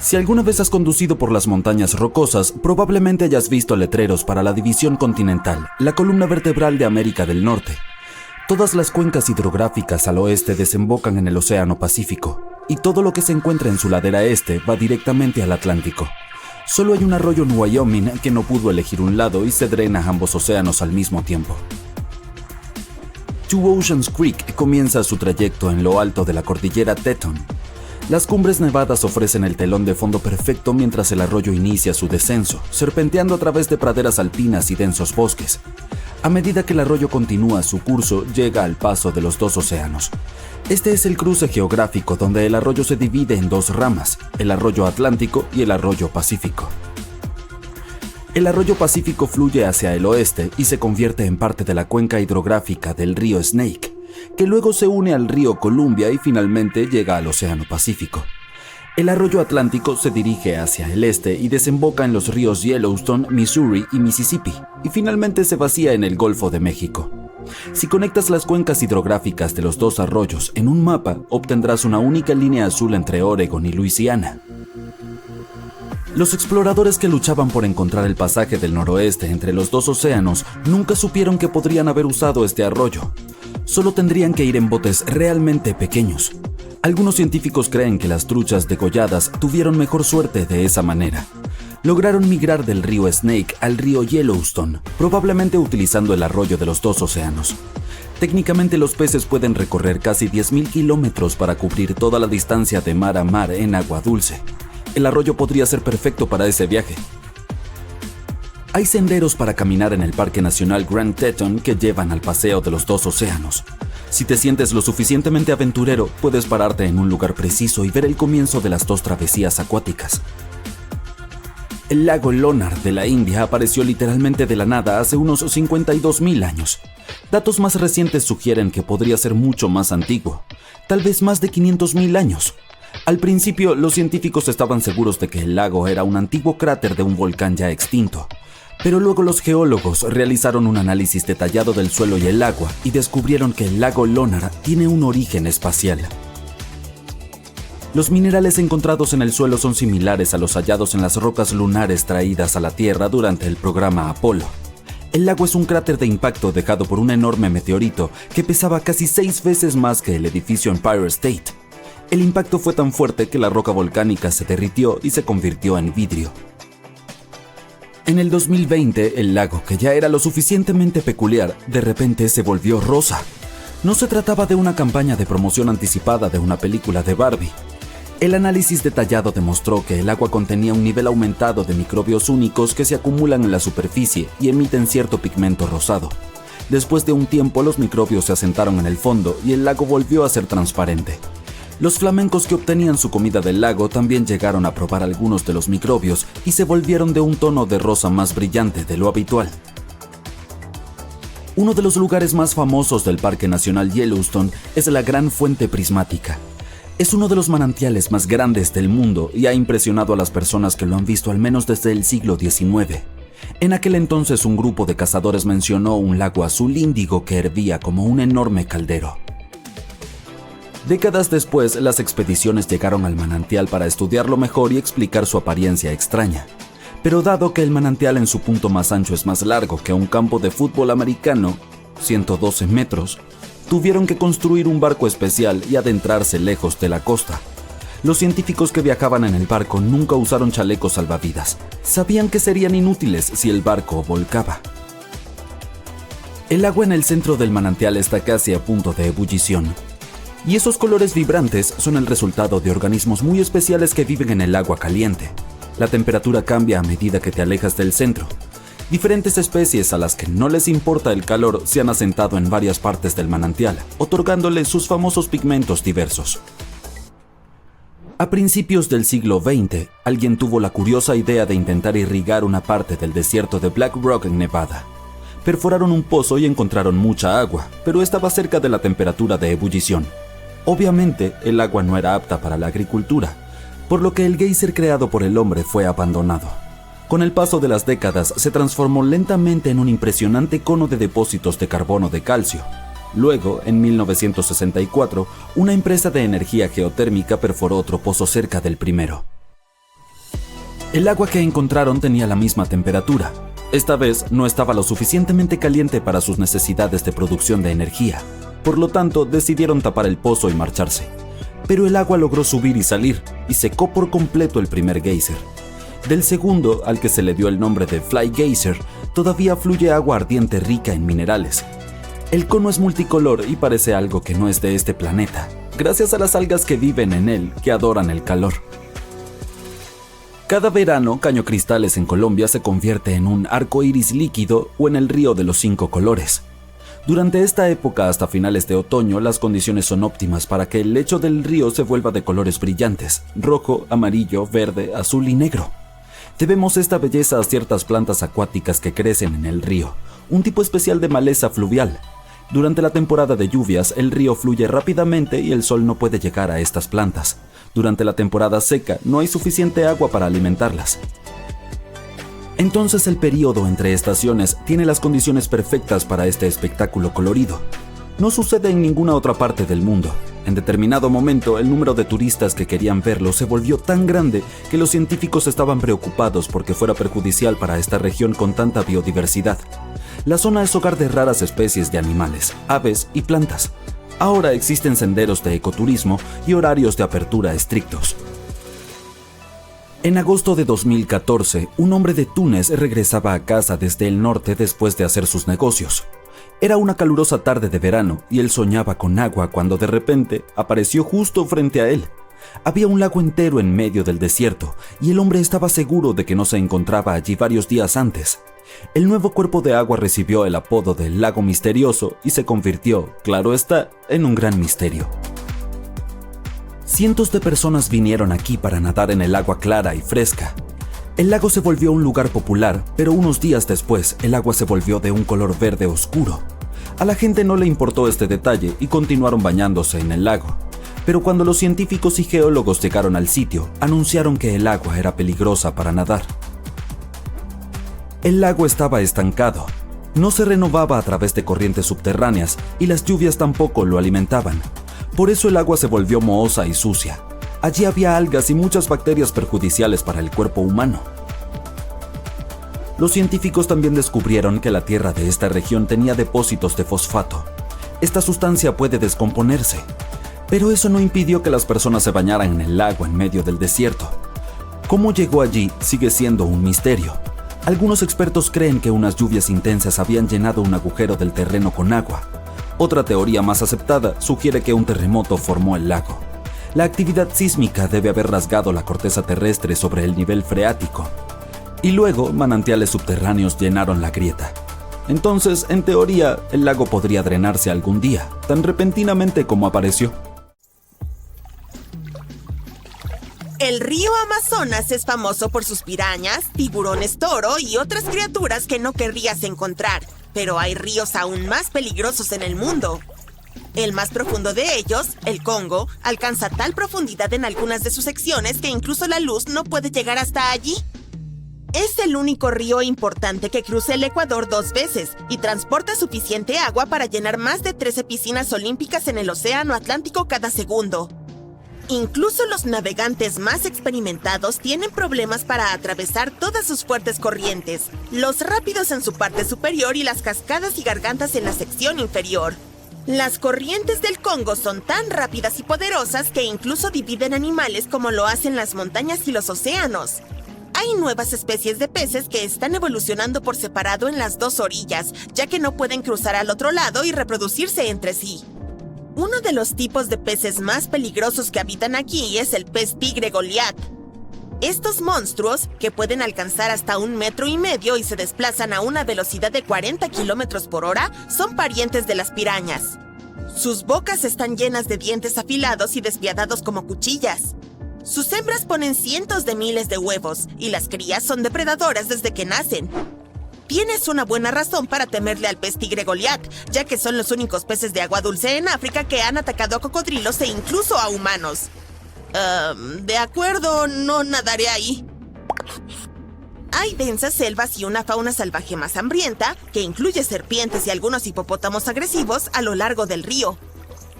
Si alguna vez has conducido por las montañas rocosas, probablemente hayas visto letreros para la División Continental, la columna vertebral de América del Norte. Todas las cuencas hidrográficas al oeste desembocan en el Océano Pacífico, y todo lo que se encuentra en su ladera este va directamente al Atlántico. Solo hay un arroyo en Wyoming que no pudo elegir un lado y se drena ambos océanos al mismo tiempo. Two Oceans Creek comienza su trayecto en lo alto de la cordillera Teton. Las cumbres nevadas ofrecen el telón de fondo perfecto mientras el arroyo inicia su descenso, serpenteando a través de praderas alpinas y densos bosques. A medida que el arroyo continúa su curso, llega al paso de los dos océanos. Este es el cruce geográfico donde el arroyo se divide en dos ramas, el arroyo Atlántico y el arroyo Pacífico. El arroyo Pacífico fluye hacia el oeste y se convierte en parte de la cuenca hidrográfica del río Snake, que luego se une al río Columbia y finalmente llega al Océano Pacífico. El arroyo Atlántico se dirige hacia el este y desemboca en los ríos Yellowstone, Missouri y Mississippi, y finalmente se vacía en el Golfo de México. Si conectas las cuencas hidrográficas de los dos arroyos en un mapa, obtendrás una única línea azul entre Oregon y Luisiana. Los exploradores que luchaban por encontrar el pasaje del noroeste entre los dos océanos nunca supieron que podrían haber usado este arroyo. Solo tendrían que ir en botes realmente pequeños. Algunos científicos creen que las truchas degolladas tuvieron mejor suerte de esa manera. Lograron migrar del río Snake al río Yellowstone, probablemente utilizando el arroyo de los dos océanos. Técnicamente los peces pueden recorrer casi 10.000 kilómetros para cubrir toda la distancia de mar a mar en agua dulce. El arroyo podría ser perfecto para ese viaje. Hay senderos para caminar en el Parque Nacional Grand Teton que llevan al paseo de los dos océanos. Si te sientes lo suficientemente aventurero, puedes pararte en un lugar preciso y ver el comienzo de las dos travesías acuáticas. El lago Lonard de la India apareció literalmente de la nada hace unos 52.000 años. Datos más recientes sugieren que podría ser mucho más antiguo, tal vez más de 500.000 años. Al principio, los científicos estaban seguros de que el lago era un antiguo cráter de un volcán ya extinto. Pero luego los geólogos realizaron un análisis detallado del suelo y el agua y descubrieron que el lago Lonard tiene un origen espacial. Los minerales encontrados en el suelo son similares a los hallados en las rocas lunares traídas a la Tierra durante el programa Apolo. El lago es un cráter de impacto dejado por un enorme meteorito que pesaba casi 6 veces más que el edificio Empire State. El impacto fue tan fuerte que la roca volcánica se derritió y se convirtió en vidrio. En el 2020, el lago, que ya era lo suficientemente peculiar, de repente se volvió rosa. No se trataba de una campaña de promoción anticipada de una película de Barbie. El análisis detallado demostró que el agua contenía un nivel aumentado de microbios únicos que se acumulan en la superficie y emiten cierto pigmento rosado. Después de un tiempo, los microbios se asentaron en el fondo y el lago volvió a ser transparente. Los flamencos que obtenían su comida del lago también llegaron a probar algunos de los microbios y se volvieron de un tono de rosa más brillante de lo habitual. Uno de los lugares más famosos del Parque Nacional Yellowstone es la Gran Fuente Prismática. Es uno de los manantiales más grandes del mundo y ha impresionado a las personas que lo han visto al menos desde el siglo XIX. En aquel entonces un grupo de cazadores mencionó un lago azul índigo que hervía como un enorme caldero. Décadas después, las expediciones llegaron al manantial para estudiarlo mejor y explicar su apariencia extraña. Pero dado que el manantial en su punto más ancho es más largo que un campo de fútbol americano, 112 metros, tuvieron que construir un barco especial y adentrarse lejos de la costa. Los científicos que viajaban en el barco nunca usaron chalecos salvavidas. Sabían que serían inútiles si el barco volcaba. El agua en el centro del manantial está casi a punto de ebullición. Y esos colores vibrantes son el resultado de organismos muy especiales que viven en el agua caliente. La temperatura cambia a medida que te alejas del centro. Diferentes especies a las que no les importa el calor se han asentado en varias partes del manantial, otorgándoles sus famosos pigmentos diversos. A principios del siglo XX, alguien tuvo la curiosa idea de intentar irrigar una parte del desierto de Black Rock en Nevada. Perforaron un pozo y encontraron mucha agua, pero estaba cerca de la temperatura de ebullición. Obviamente, el agua no era apta para la agricultura, por lo que el geyser creado por el hombre fue abandonado. Con el paso de las décadas, se transformó lentamente en un impresionante cono de depósitos de carbono de calcio. Luego, en 1964, una empresa de energía geotérmica perforó otro pozo cerca del primero. El agua que encontraron tenía la misma temperatura. Esta vez no estaba lo suficientemente caliente para sus necesidades de producción de energía. Por lo tanto, decidieron tapar el pozo y marcharse. Pero el agua logró subir y salir, y secó por completo el primer geyser. Del segundo, al que se le dio el nombre de Fly Geyser, todavía fluye agua ardiente rica en minerales. El cono es multicolor y parece algo que no es de este planeta, gracias a las algas que viven en él, que adoran el calor. Cada verano, Caño Cristales en Colombia se convierte en un arco iris líquido o en el río de los 5 colores. Durante esta época hasta finales de otoño, las condiciones son óptimas para que el lecho del río se vuelva de colores brillantes: rojo, amarillo, verde, azul y negro. Debemos esta belleza a ciertas plantas acuáticas que crecen en el río, un tipo especial de maleza fluvial. Durante la temporada de lluvias, el río fluye rápidamente y el sol no puede llegar a estas plantas. Durante la temporada seca, no hay suficiente agua para alimentarlas. Entonces el período entre estaciones tiene las condiciones perfectas para este espectáculo colorido. No sucede en ninguna otra parte del mundo. En determinado momento, el número de turistas que querían verlo se volvió tan grande que los científicos estaban preocupados porque fuera perjudicial para esta región con tanta biodiversidad. La zona es hogar de raras especies de animales, aves y plantas. Ahora existen senderos de ecoturismo y horarios de apertura estrictos. En agosto de 2014, un hombre de Túnez regresaba a casa desde el norte después de hacer sus negocios. Era una calurosa tarde de verano y él soñaba con agua cuando de repente apareció justo frente a él. Había un lago entero en medio del desierto y el hombre estaba seguro de que no se encontraba allí varios días antes. El nuevo cuerpo de agua recibió el apodo de Lago Misterioso y se convirtió, claro está, en un gran misterio. Cientos de personas vinieron aquí para nadar en el agua clara y fresca. El lago se volvió un lugar popular, pero unos días después el agua se volvió de un color verde oscuro. A la gente no le importó este detalle y continuaron bañándose en el lago. Pero cuando los científicos y geólogos llegaron al sitio, anunciaron que el agua era peligrosa para nadar. El lago estaba estancado. No se renovaba a través de corrientes subterráneas y las lluvias tampoco lo alimentaban. Por eso el agua se volvió mohosa y sucia. Allí había algas y muchas bacterias perjudiciales para el cuerpo humano. Los científicos también descubrieron que la tierra de esta región tenía depósitos de fosfato. Esta sustancia puede descomponerse, pero eso no impidió que las personas se bañaran en el lago en medio del desierto. Cómo llegó allí sigue siendo un misterio. Algunos expertos creen que unas lluvias intensas habían llenado un agujero del terreno con agua. Otra teoría más aceptada sugiere que un terremoto formó el lago. La actividad sísmica debe haber rasgado la corteza terrestre sobre el nivel freático. Y luego, manantiales subterráneos llenaron la grieta. Entonces, en teoría, el lago podría drenarse algún día, tan repentinamente como apareció. El río Amazonas es famoso por sus pirañas, tiburones toro y otras criaturas que no querrías encontrar, pero hay ríos aún más peligrosos en el mundo. El más profundo de ellos, el Congo, alcanza tal profundidad en algunas de sus secciones que incluso la luz no puede llegar hasta allí. Es el único río importante que cruza el Ecuador 2 veces y transporta suficiente agua para llenar más de 13 piscinas olímpicas en el Océano Atlántico cada segundo. Incluso los navegantes más experimentados tienen problemas para atravesar todas sus fuertes corrientes, los rápidos en su parte superior y las cascadas y gargantas en la sección inferior. Las corrientes del Congo son tan rápidas y poderosas que incluso dividen animales como lo hacen las montañas y los océanos. Hay nuevas especies de peces que están evolucionando por separado en las dos orillas, ya que no pueden cruzar al otro lado y reproducirse entre sí. Uno de los tipos de peces más peligrosos que habitan aquí es el pez tigre Goliat. Estos monstruos, que pueden alcanzar hasta 1,5 metros y se desplazan a una velocidad de 40 kilómetros por hora, son parientes de las pirañas. Sus bocas están llenas de dientes afilados y despiadados como cuchillas. Sus hembras ponen cientos de miles de huevos y las crías son depredadoras desde que nacen. Tienes una buena razón para temerle al pez tigre Goliat, ya que son los únicos peces de agua dulce en África que han atacado a cocodrilos e incluso a humanos. De acuerdo, no nadaré ahí. Hay densas selvas y una fauna salvaje más hambrienta, que incluye serpientes y algunos hipopótamos agresivos a lo largo del río.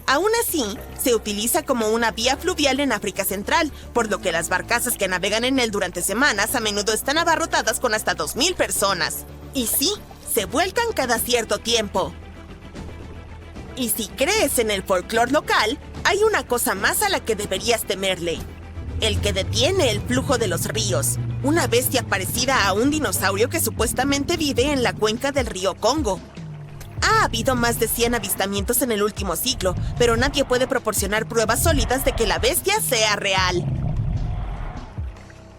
Aún así, se utiliza como una vía fluvial en África Central, por lo que las barcazas que navegan en él durante semanas a menudo están abarrotadas con hasta 2,000 personas. Y sí, se vuelcan cada cierto tiempo. Y si crees en el folclore local, hay una cosa más a la que deberías temerle. El que detiene el flujo de los ríos, una bestia parecida a un dinosaurio que supuestamente vive en la cuenca del río Congo. Ha habido más de 100 avistamientos en el último siglo, pero nadie puede proporcionar pruebas sólidas de que la bestia sea real.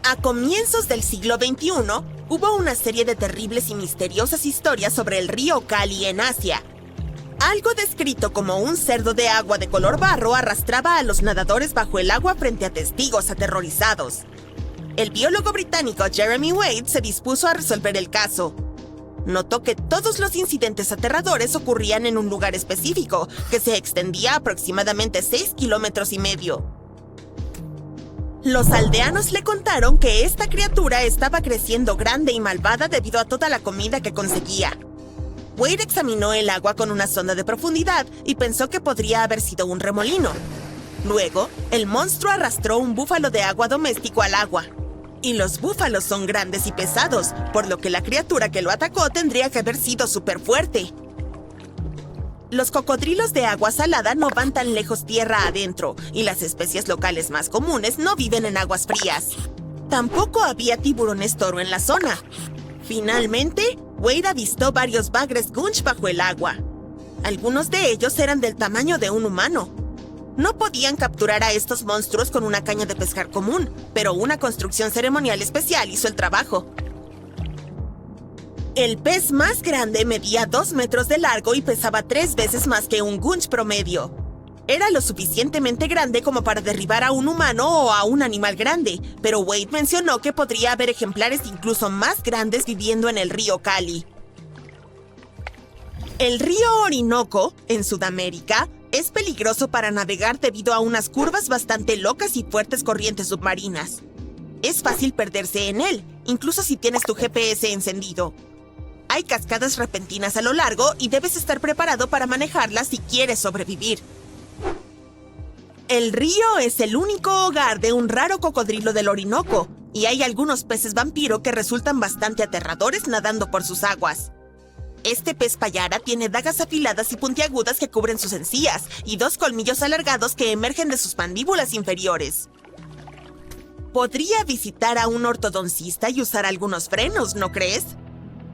A comienzos del siglo XXI, hubo una serie de terribles y misteriosas historias sobre el río Cali en Asia. Algo descrito como un cerdo de agua de color barro arrastraba a los nadadores bajo el agua frente a testigos aterrorizados. El biólogo británico Jeremy Wade se dispuso a resolver el caso. Notó que todos los incidentes aterradores ocurrían en un lugar específico, que se extendía aproximadamente 6,5 kilómetros. Los aldeanos le contaron que esta criatura estaba creciendo grande y malvada debido a toda la comida que conseguía. Wade examinó el agua con una sonda de profundidad y pensó que podría haber sido un remolino. Luego, el monstruo arrastró un búfalo de agua doméstico al agua. Y los búfalos son grandes y pesados, por lo que la criatura que lo atacó tendría que haber sido súper fuerte. Los cocodrilos de agua salada no van tan lejos tierra adentro, y las especies locales más comunes no viven en aguas frías. Tampoco había tiburones toro en la zona. Finalmente, Wade avistó varios bagres gunch bajo el agua. Algunos de ellos eran del tamaño de un humano. No podían capturar a estos monstruos con una caña de pescar común, pero una construcción ceremonial especial hizo el trabajo. El pez más grande medía 2 metros de largo y pesaba 3 veces más que un gunch promedio. Era lo suficientemente grande como para derribar a un humano o a un animal grande, pero Wade mencionó que podría haber ejemplares incluso más grandes viviendo en el río Cali. El río Orinoco, en Sudamérica, es peligroso para navegar debido a unas curvas bastante locas y fuertes corrientes submarinas. Es fácil perderse en él, incluso si tienes tu GPS encendido. Hay cascadas repentinas a lo largo y debes estar preparado para manejarlas si quieres sobrevivir. El río es el único hogar de un raro cocodrilo del Orinoco, y hay algunos peces vampiro que resultan bastante aterradores nadando por sus aguas. Este pez payara tiene dagas afiladas y puntiagudas que cubren sus encías y 2 colmillos alargados que emergen de sus mandíbulas inferiores. Podría visitar a un ortodoncista y usar algunos frenos, ¿no crees?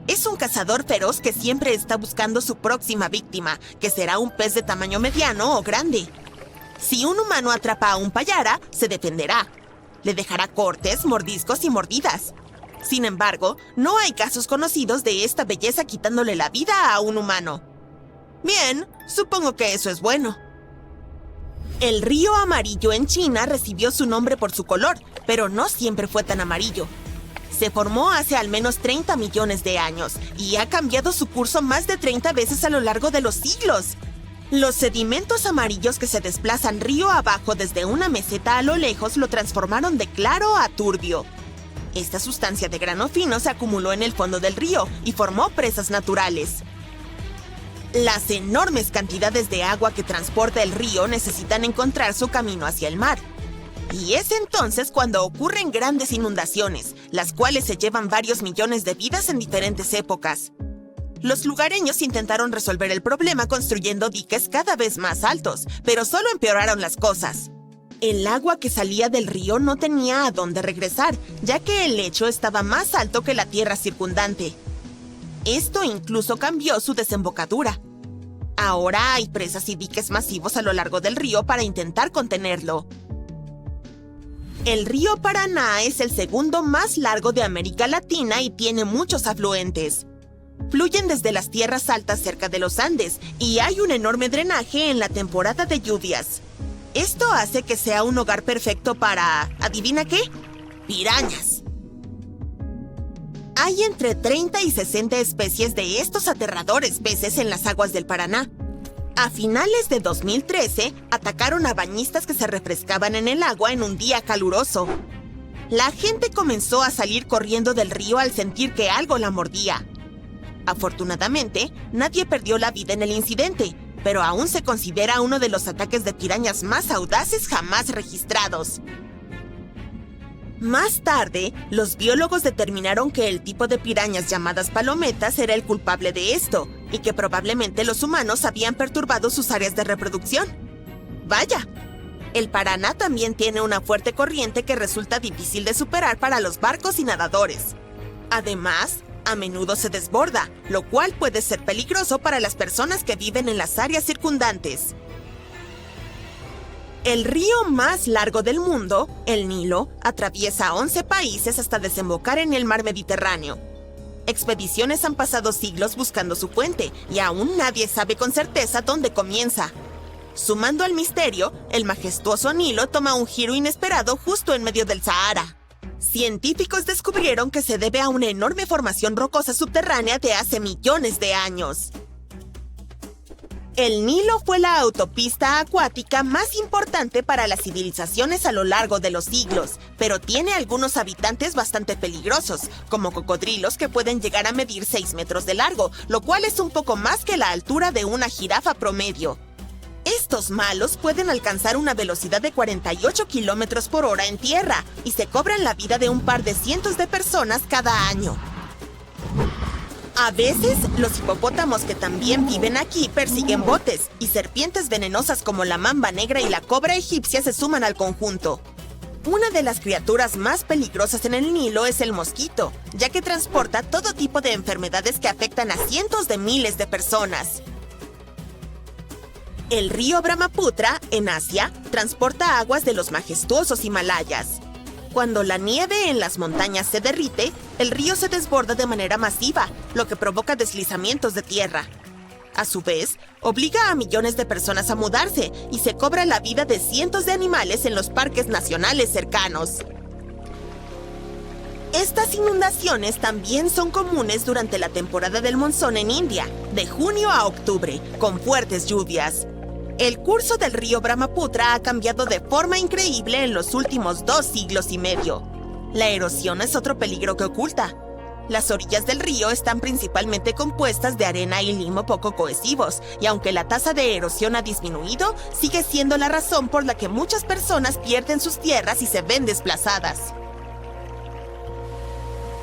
Es un cazador feroz que siempre está buscando su próxima víctima, que será un pez de tamaño mediano o grande. Si un humano atrapa a un payara, se defenderá. Le dejará cortes, mordiscos y mordidas. Sin embargo, no hay casos conocidos de esta belleza quitándole la vida a un humano. Bien, supongo que eso es bueno. El río Amarillo en China recibió su nombre por su color, pero no siempre fue tan amarillo. Se formó hace al menos 30 millones de años y ha cambiado su curso más de 30 veces a lo largo de los siglos. Los sedimentos amarillos que se desplazan río abajo desde una meseta a lo lejos lo transformaron de claro a turbio. Esta sustancia de grano fino se acumuló en el fondo del río y formó presas naturales. Las enormes cantidades de agua que transporta el río necesitan encontrar su camino hacia el mar. Y es entonces cuando ocurren grandes inundaciones, las cuales se llevan varios millones de vidas en diferentes épocas. Los lugareños intentaron resolver el problema construyendo diques cada vez más altos, pero solo empeoraron las cosas. El agua que salía del río no tenía a dónde regresar, ya que el lecho estaba más alto que la tierra circundante. Esto incluso cambió su desembocadura. Ahora hay presas y diques masivos a lo largo del río para intentar contenerlo. El río Paraná es el segundo más largo de América Latina y tiene muchos afluentes. Fluyen desde las tierras altas cerca de los Andes y hay un enorme drenaje en la temporada de lluvias. Esto hace que sea un hogar perfecto para... ¿adivina qué? Pirañas. Hay entre 30 y 60 especies de estos aterradores peces en las aguas del Paraná. A finales de 2013, atacaron a bañistas que se refrescaban en el agua en un día caluroso. La gente comenzó a salir corriendo del río al sentir que algo la mordía. Afortunadamente, nadie perdió la vida en el incidente, pero aún se considera uno de los ataques de pirañas más audaces jamás registrados. Más tarde, los biólogos determinaron que el tipo de pirañas llamadas palometas era el culpable de esto, y que probablemente los humanos habían perturbado sus áreas de reproducción. ¡Vaya! El Paraná también tiene una fuerte corriente que resulta difícil de superar para los barcos y nadadores. Además, a menudo se desborda, lo cual puede ser peligroso para las personas que viven en las áreas circundantes. El río más largo del mundo, el Nilo, atraviesa 11 países hasta desembocar en el mar Mediterráneo. Expediciones han pasado siglos buscando su fuente y aún nadie sabe con certeza dónde comienza. Sumando al misterio, el majestuoso Nilo toma un giro inesperado justo en medio del Sahara. Científicos descubrieron que se debe a una enorme formación rocosa subterránea de hace millones de años. El Nilo fue la autopista acuática más importante para las civilizaciones a lo largo de los siglos, pero tiene algunos habitantes bastante peligrosos, como cocodrilos que pueden llegar a medir 6 metros de largo, lo cual es un poco más que la altura de una jirafa promedio. Estos malos pueden alcanzar una velocidad de 48 kilómetros por hora en tierra y se cobran la vida de un par de cientos de personas cada año. A veces, los hipopótamos que también viven aquí persiguen botes, y serpientes venenosas como la mamba negra y la cobra egipcia se suman al conjunto. Una de las criaturas más peligrosas en el Nilo es el mosquito, ya que transporta todo tipo de enfermedades que afectan a cientos de miles de personas. El río Brahmaputra, en Asia, transporta aguas de los majestuosos Himalayas. Cuando la nieve en las montañas se derrite, el río se desborda de manera masiva, lo que provoca deslizamientos de tierra. A su vez, obliga a millones de personas a mudarse y se cobra la vida de cientos de animales en los parques nacionales cercanos. Estas inundaciones también son comunes durante la temporada del monzón en India, de junio a octubre, con fuertes lluvias. El curso del río Brahmaputra ha cambiado de forma increíble en los últimos 2 siglos y medio. La erosión es otro peligro que oculta. Las orillas del río están principalmente compuestas de arena y limo poco cohesivos, y aunque la tasa de erosión ha disminuido, sigue siendo la razón por la que muchas personas pierden sus tierras y se ven desplazadas.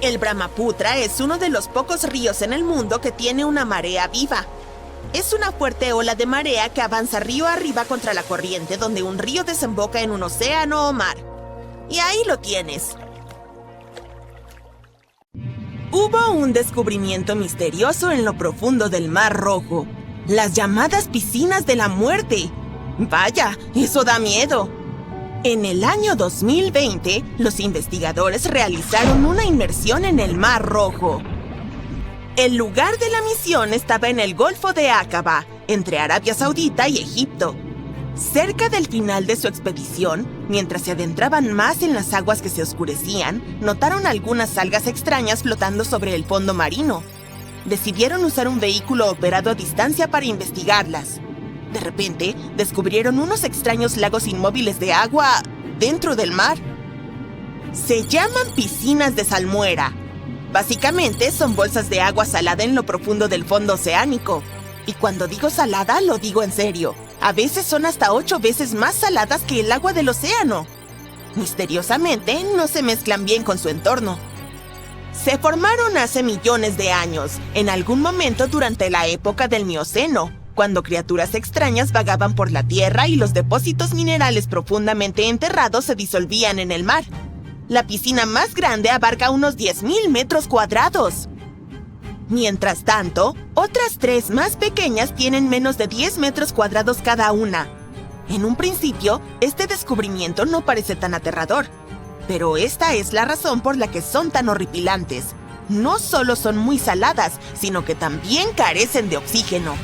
El Brahmaputra es uno de los pocos ríos en el mundo que tiene una marea viva. Es una fuerte ola de marea que avanza río arriba contra la corriente donde un río desemboca en un océano o mar. Y ahí lo tienes. Hubo un descubrimiento misterioso en lo profundo del Mar Rojo. Las llamadas piscinas de la muerte. Vaya, eso da miedo. En el año 2020, los investigadores realizaron una inmersión en el Mar Rojo. El lugar de la misión estaba en el Golfo de Aqaba, entre Arabia Saudita y Egipto. Cerca del final de su expedición, mientras se adentraban más en las aguas que se oscurecían, notaron algunas algas extrañas flotando sobre el fondo marino. Decidieron usar un vehículo operado a distancia para investigarlas. De repente, descubrieron unos extraños lagos inmóviles de agua dentro del mar. Se llaman piscinas de salmuera. Básicamente, son bolsas de agua salada en lo profundo del fondo oceánico. Y cuando digo salada, lo digo en serio. A veces son hasta 8 veces más saladas que el agua del océano. Misteriosamente, no se mezclan bien con su entorno. Se formaron hace millones de años, en algún momento durante la época del Mioceno, cuando criaturas extrañas vagaban por la tierra y los depósitos minerales profundamente enterrados se disolvían en el mar. La piscina más grande abarca unos 10.000 metros cuadrados. Mientras tanto, otras 3 más pequeñas tienen menos de 10 metros cuadrados cada una. En un principio, este descubrimiento no parece tan aterrador, pero esta es la razón por la que son tan horripilantes. No solo son muy saladas, sino que también carecen de oxígeno.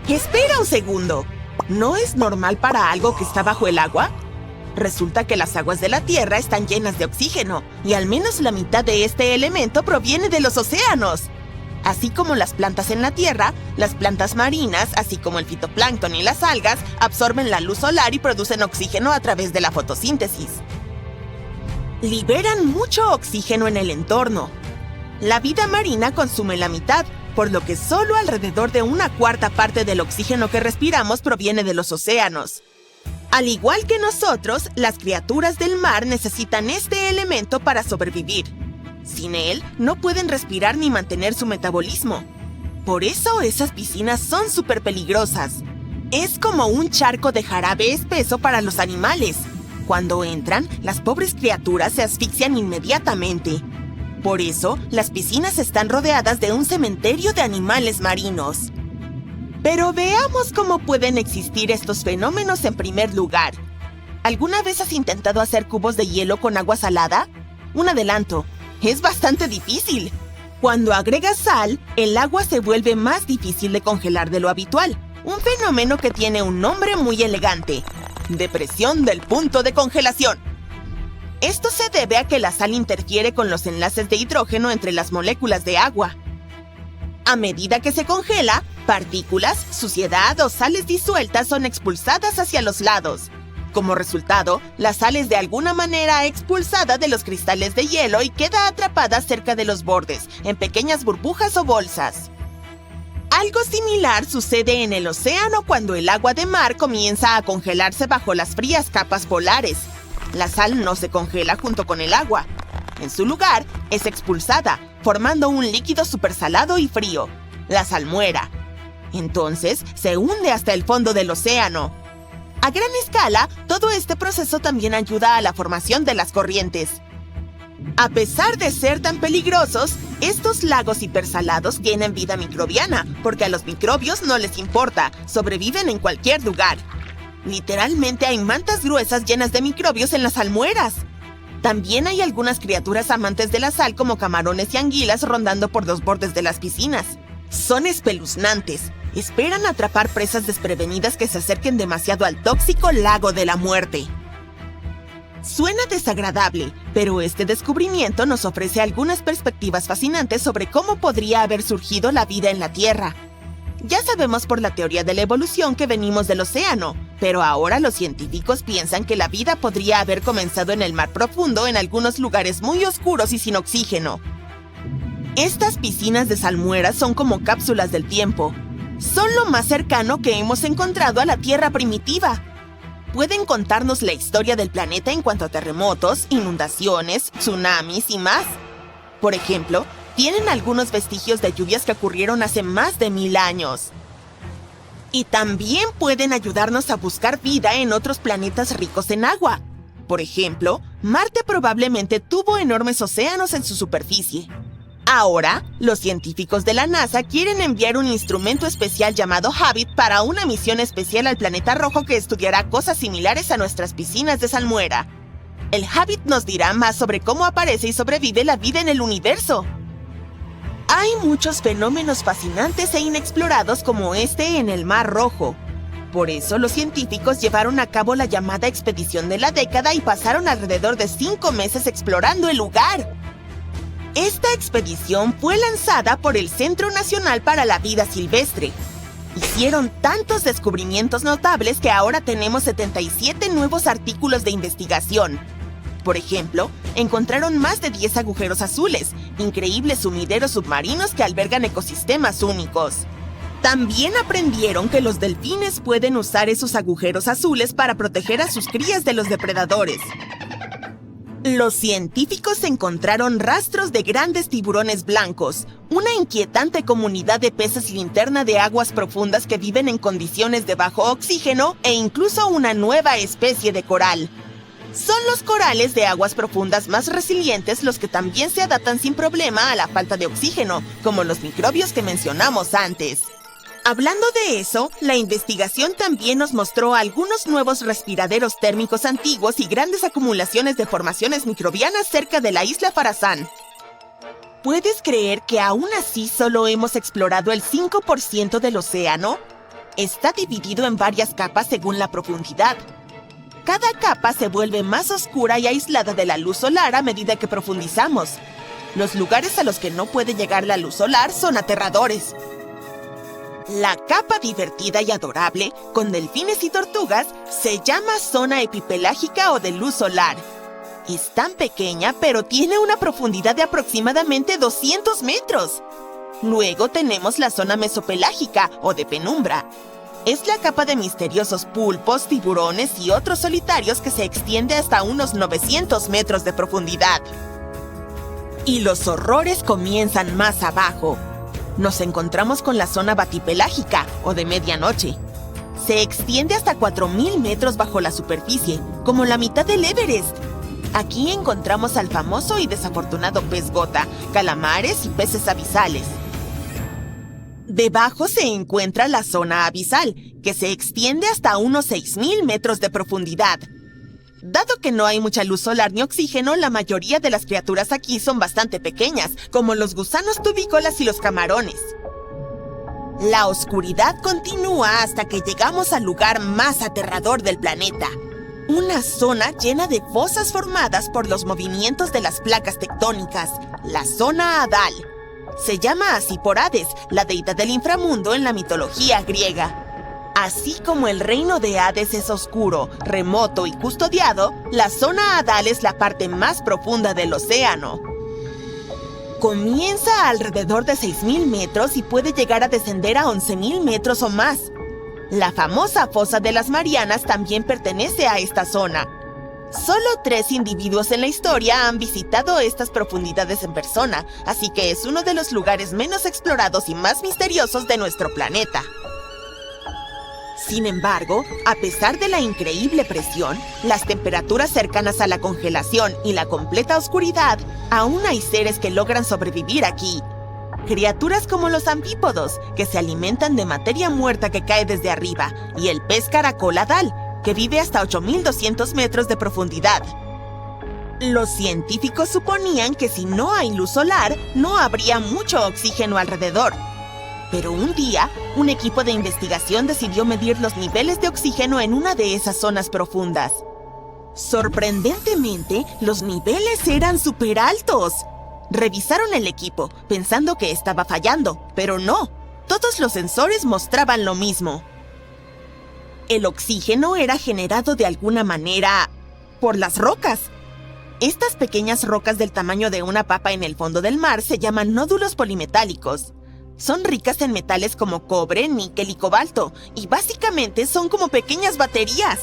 ¡Espera un segundo! ¿No es normal para algo que está bajo el agua? Resulta que las aguas de la Tierra están llenas de oxígeno, y al menos la mitad de este elemento proviene de los océanos. Así como las plantas en la Tierra, las plantas marinas, así como el fitoplancton y las algas, absorben la luz solar y producen oxígeno a través de la fotosíntesis. Liberan mucho oxígeno en el entorno. La vida marina consume la mitad, por lo que solo alrededor de 1/4 parte del oxígeno que respiramos proviene de los océanos. Al igual que nosotros, las criaturas del mar necesitan este elemento para sobrevivir. Sin él, no pueden respirar ni mantener su metabolismo. Por eso esas piscinas son súper peligrosas. Es como un charco de jarabe espeso para los animales. Cuando entran, las pobres criaturas se asfixian inmediatamente. Por eso, las piscinas están rodeadas de un cementerio de animales marinos. Pero veamos cómo pueden existir estos fenómenos en primer lugar. ¿Alguna vez has intentado hacer cubos de hielo con agua salada? Un adelanto, es bastante difícil. Cuando agregas sal, el agua se vuelve más difícil de congelar de lo habitual. Un fenómeno que tiene un nombre muy elegante: depresión del punto de congelación. Esto se debe a que la sal interfiere con los enlaces de hidrógeno entre las moléculas de agua. A medida que se congela, partículas, suciedad o sales disueltas son expulsadas hacia los lados. Como resultado, la sal es de alguna manera expulsada de los cristales de hielo y queda atrapada cerca de los bordes, en pequeñas burbujas o bolsas. Algo similar sucede en el océano cuando el agua de mar comienza a congelarse bajo las frías capas polares. La sal no se congela junto con el agua. En su lugar, es expulsada, formando un líquido supersalado y frío, la salmuera. Entonces, se hunde hasta el fondo del océano. A gran escala, todo este proceso también ayuda a la formación de las corrientes. A pesar de ser tan peligrosos, estos lagos hipersalados tienen vida microbiana, porque a los microbios no les importa, sobreviven en cualquier lugar. Literalmente hay mantas gruesas llenas de microbios en las salmueras. También hay algunas criaturas amantes de la sal como camarones y anguilas rondando por los bordes de las piscinas. Son espeluznantes. Esperan atrapar presas desprevenidas que se acerquen demasiado al tóxico lago de la muerte. Suena desagradable, pero este descubrimiento nos ofrece algunas perspectivas fascinantes sobre cómo podría haber surgido la vida en la Tierra. Ya sabemos por la teoría de la evolución que venimos del océano, pero ahora los científicos piensan que la vida podría haber comenzado en el mar profundo en algunos lugares muy oscuros y sin oxígeno. Estas piscinas de salmuera son como cápsulas del tiempo. Son lo más cercano que hemos encontrado a la Tierra primitiva. Pueden contarnos la historia del planeta en cuanto a terremotos, inundaciones, tsunamis y más. Por ejemplo, tienen algunos vestigios de lluvias que ocurrieron hace más de 1000 años. Y también pueden ayudarnos a buscar vida en otros planetas ricos en agua. Por ejemplo, Marte probablemente tuvo enormes océanos en su superficie. Ahora, los científicos de la NASA quieren enviar un instrumento especial llamado HABIT para una misión especial al planeta rojo que estudiará cosas similares a nuestras piscinas de salmuera. El HABIT nos dirá más sobre cómo aparece y sobrevive la vida en el universo. Hay muchos fenómenos fascinantes e inexplorados como este en el Mar Rojo. Por eso los científicos llevaron a cabo la llamada Expedición de la Década y pasaron alrededor de 5 meses explorando el lugar. Esta expedición fue lanzada por el Centro Nacional para la Vida Silvestre. Hicieron tantos descubrimientos notables que ahora tenemos 77 nuevos artículos de investigación. Por ejemplo, encontraron más de 10 agujeros azules, increíbles sumideros submarinos que albergan ecosistemas únicos. También aprendieron que los delfines pueden usar esos agujeros azules para proteger a sus crías de los depredadores. Los científicos encontraron rastros de grandes tiburones blancos, una inquietante comunidad de peces linterna de aguas profundas que viven en condiciones de bajo oxígeno e incluso una nueva especie de coral. Son los corales de aguas profundas más resilientes los que también se adaptan sin problema a la falta de oxígeno, como los microbios que mencionamos antes. Hablando de eso, la investigación también nos mostró algunos nuevos respiraderos térmicos antiguos y grandes acumulaciones de formaciones microbianas cerca de la isla Farazán. ¿Puedes creer que aún así solo hemos explorado el 5% del océano? Está dividido en varias capas según la profundidad. Cada capa se vuelve más oscura y aislada de la luz solar a medida que profundizamos. Los lugares a los que no puede llegar la luz solar son aterradores. La capa divertida y adorable, con delfines y tortugas, se llama zona epipelágica o de luz solar. Es tan pequeña, pero tiene una profundidad de aproximadamente 200 metros. Luego tenemos la zona mesopelágica o de penumbra. Es la capa de misteriosos pulpos, tiburones y otros solitarios que se extiende hasta unos 900 metros de profundidad. Y los horrores comienzan más abajo. Nos encontramos con la zona batipelágica o de medianoche. Se extiende hasta 4.000 metros bajo la superficie, como la mitad del Everest. Aquí encontramos al famoso y desafortunado pez gota, calamares y peces abisales. Debajo se encuentra la zona abisal, que se extiende hasta unos 6.000 metros de profundidad. Dado que no hay mucha luz solar ni oxígeno, la mayoría de las criaturas aquí son bastante pequeñas, como los gusanos tubícolas y los camarones. La oscuridad continúa hasta que llegamos al lugar más aterrador del planeta. Una zona llena de fosas formadas por los movimientos de las placas tectónicas, la zona Hadal. Se llama así por Hades, la deidad del inframundo en la mitología griega. Así como el reino de Hades es oscuro, remoto y custodiado, la zona Hadal es la parte más profunda del océano. Comienza alrededor de 6.000 metros y puede llegar a descender a 11.000 metros o más. La famosa fosa de las Marianas también pertenece a esta zona. Solo 3 individuos en la historia han visitado estas profundidades en persona, así que es uno de los lugares menos explorados y más misteriosos de nuestro planeta. Sin embargo, a pesar de la increíble presión, las temperaturas cercanas a la congelación y la completa oscuridad, aún hay seres que logran sobrevivir aquí. Criaturas como los anfípodos, que se alimentan de materia muerta que cae desde arriba, y el pez caracol Hadal, que vive hasta 8.200 metros de profundidad. Los científicos suponían que si no hay luz solar, no habría mucho oxígeno alrededor. Pero un día, un equipo de investigación decidió medir los niveles de oxígeno en una de esas zonas profundas. Sorprendentemente, los niveles eran súper altos. Revisaron el equipo, pensando que estaba fallando, pero no. Todos los sensores mostraban lo mismo. El oxígeno era generado de alguna manera por las rocas. Estas pequeñas rocas del tamaño de una papa en el fondo del mar se llaman nódulos polimetálicos. Son ricas en metales como cobre, níquel y cobalto, y básicamente son como pequeñas baterías.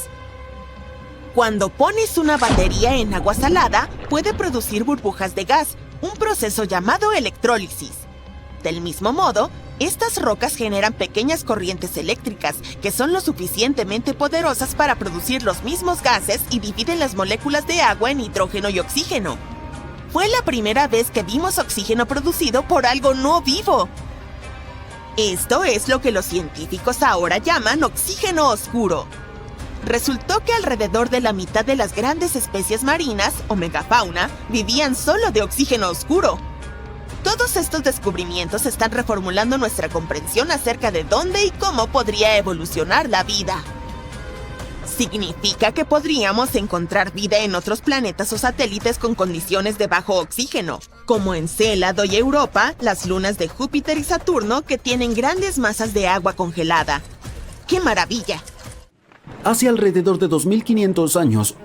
Cuando pones una batería en agua salada, puede producir burbujas de gas, un proceso llamado electrólisis. Del mismo modo, estas rocas generan pequeñas corrientes eléctricas que son lo suficientemente poderosas para producir los mismos gases y dividen las moléculas de agua en hidrógeno y oxígeno. Fue la primera vez que vimos oxígeno producido por algo no vivo. Esto es lo que los científicos ahora llaman oxígeno oscuro. Resultó que alrededor de la mitad de las grandes especies marinas, o megafauna, vivían solo de oxígeno oscuro. Todos estos descubrimientos están reformulando nuestra comprensión acerca de dónde y cómo podría evolucionar la vida. Significa que podríamos encontrar vida en otros planetas o satélites con condiciones de bajo oxígeno, como Encélado y Europa, las lunas de Júpiter y Saturno, que tienen grandes masas de agua congelada. ¡Qué maravilla! Hace alrededor de 2500 años,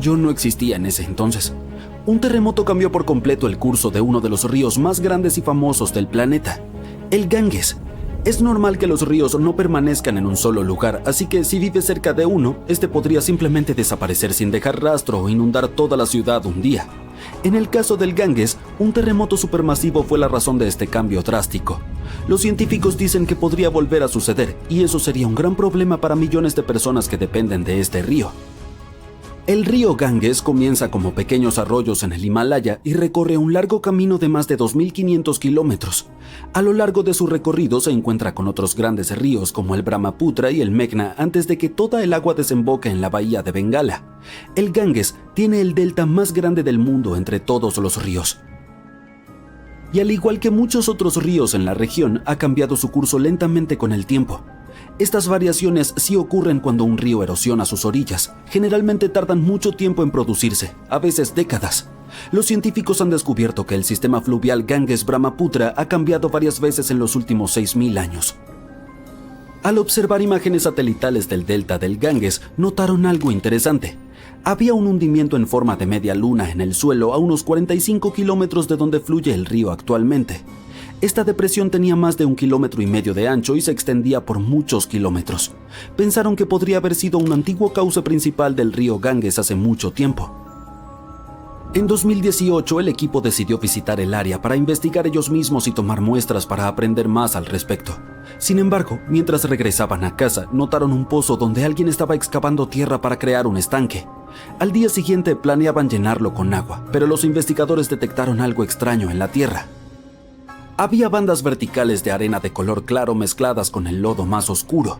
yo no existía en ese entonces, un terremoto cambió por completo el curso de uno de los ríos más grandes y famosos del planeta, el Ganges. Es normal que los ríos no permanezcan en un solo lugar, así que si vives cerca de uno, este podría simplemente desaparecer sin dejar rastro o inundar toda la ciudad un día. En el caso del Ganges, un terremoto supermasivo fue la razón de este cambio drástico. Los científicos dicen que podría volver a suceder, y eso sería un gran problema para millones de personas que dependen de este río. El río Ganges comienza como pequeños arroyos en el Himalaya y recorre un largo camino de más de 2.500 kilómetros. A lo largo de su recorrido se encuentra con otros grandes ríos como el Brahmaputra y el Meghna antes de que toda el agua desemboque en la bahía de Bengala. El Ganges tiene el delta más grande del mundo entre todos los ríos. Y al igual que muchos otros ríos en la región, ha cambiado su curso lentamente con el tiempo. Estas variaciones sí ocurren cuando un río erosiona sus orillas. Generalmente tardan mucho tiempo en producirse, a veces décadas. Los científicos han descubierto que el sistema fluvial Ganges-Brahmaputra ha cambiado varias veces en los últimos 6.000 años. Al observar imágenes satelitales del delta del Ganges, notaron algo interesante. Había un hundimiento en forma de media luna en el suelo a unos 45 kilómetros de donde fluye el río actualmente. Esta depresión tenía más de 1,5 kilómetros de ancho y se extendía por muchos kilómetros. Pensaron que podría haber sido un antiguo cauce principal del río Ganges hace mucho tiempo. En 2018, el equipo decidió visitar el área para investigar ellos mismos y tomar muestras para aprender más al respecto. Sin embargo, mientras regresaban a casa, notaron un pozo donde alguien estaba excavando tierra para crear un estanque. Al día siguiente planeaban llenarlo con agua, pero los investigadores detectaron algo extraño en la tierra. Había bandas verticales de arena de color claro mezcladas con el lodo más oscuro.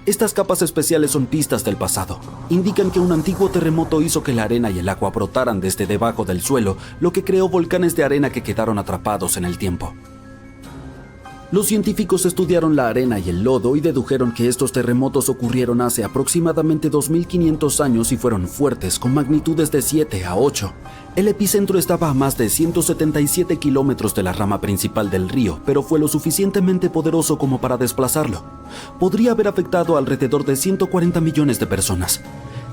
Estas capas especiales son pistas del pasado. Indican que un antiguo terremoto hizo que la arena y el agua brotaran desde debajo del suelo, lo que creó volcanes de arena que quedaron atrapados en el tiempo. Los científicos estudiaron la arena y el lodo y dedujeron que estos terremotos ocurrieron hace aproximadamente 2.500 años y fueron fuertes, con magnitudes de 7 a 8. El epicentro estaba a más de 177 kilómetros de la rama principal del río, pero fue lo suficientemente poderoso como para desplazarlo. Podría haber afectado a alrededor de 140 millones de personas.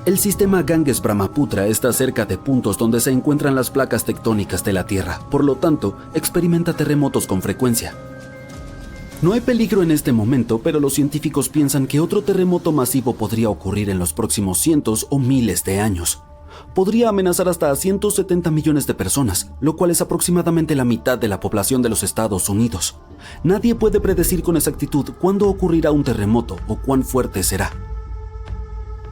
El sistema Ganges-Brahmaputra está cerca de puntos donde se encuentran las placas tectónicas de la Tierra, por lo tanto, experimenta terremotos con frecuencia. No hay peligro en este momento, pero los científicos piensan que otro terremoto masivo podría ocurrir en los próximos cientos o miles de años. Podría amenazar hasta a 170 millones de personas, lo cual es aproximadamente la mitad de la población de los Estados Unidos. Nadie puede predecir con exactitud cuándo ocurrirá un terremoto o cuán fuerte será.